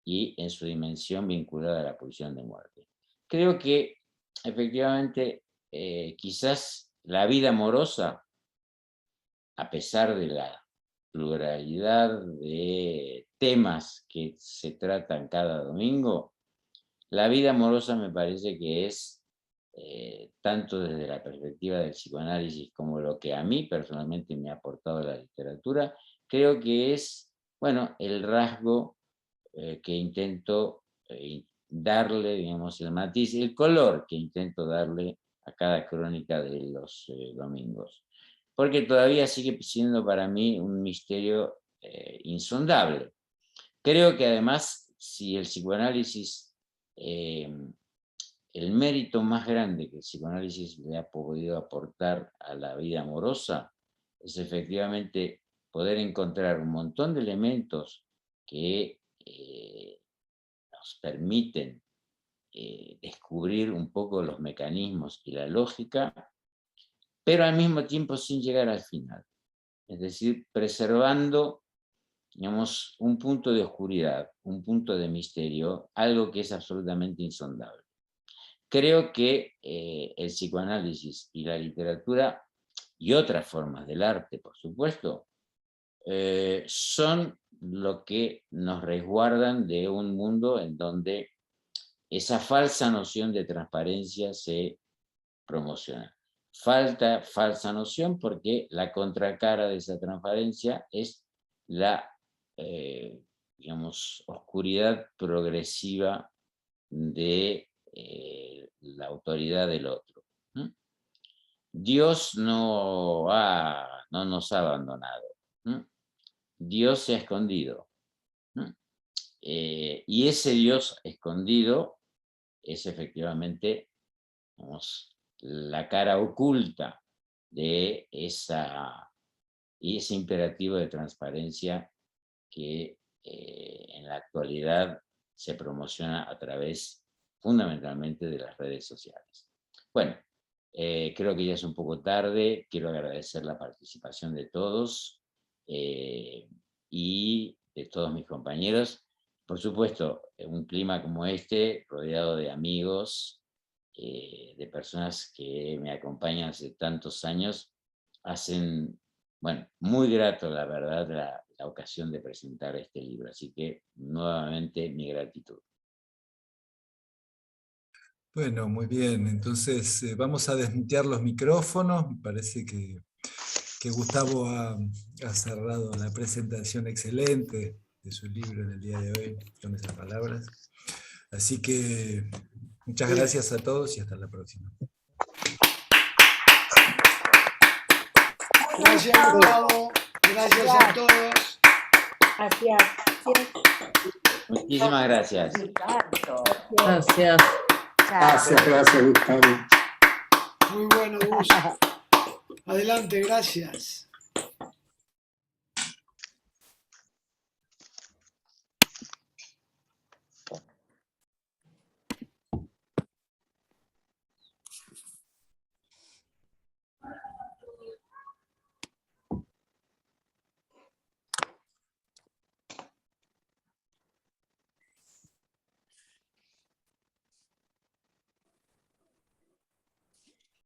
y en su dimensión vinculada a la pulsión de muerte. Creo que efectivamente quizás la vida amorosa, a pesar de la pluralidad de temas que se tratan cada domingo, la vida amorosa me parece que es, tanto desde la perspectiva del psicoanálisis como lo que a mí personalmente me ha aportado la literatura, creo que es, bueno, el rasgo que intento darle, digamos, el matiz, el color que intento darle a cada crónica de los domingos. Porque todavía sigue siendo para mí un misterio insondable. Creo que además, si el psicoanálisis, el mérito más grande que el psicoanálisis le ha podido aportar a la vida amorosa, es efectivamente poder encontrar un montón de elementos que nos permiten descubrir un poco los mecanismos y la lógica, pero al mismo tiempo sin llegar al final. Es decir, preservando, digamos, un punto de oscuridad, un punto de misterio, algo que es absolutamente insondable. Creo que el psicoanálisis y la literatura, y otras formas del arte, por supuesto, son lo que nos resguardan de un mundo en donde esa falsa noción de transparencia se promociona. Falsa noción porque la contracara de esa transparencia es la, digamos, oscuridad progresiva de la autoridad del otro. Dios no nos ha abandonado. Dios se ha escondido. Y ese Dios escondido es efectivamente, digamos, la cara oculta de ese imperativo de transparencia que en la actualidad se promociona a través fundamentalmente de las redes sociales. Bueno, Creo que ya es un poco tarde, quiero agradecer la participación de todos y de todos mis compañeros. Por supuesto, en un clima como este, rodeado de amigos, de personas que me acompañan hace tantos años, hacen, bueno, muy grato, la verdad, la ocasión de presentar este libro. Así que, nuevamente, mi gratitud. Bueno, muy bien. Entonces vamos a desmutear los micrófonos. Me parece que Gustavo ha cerrado la presentación excelente de su libro en el día de hoy con esas palabras. Así que muchas gracias a todos y hasta la próxima. Gracias, Gustavo. Gracias a todos. Gracias. Muchísimas gracias. Gracias. Gracias, Gustavo. Muy bueno, Gus. Adelante, gracias.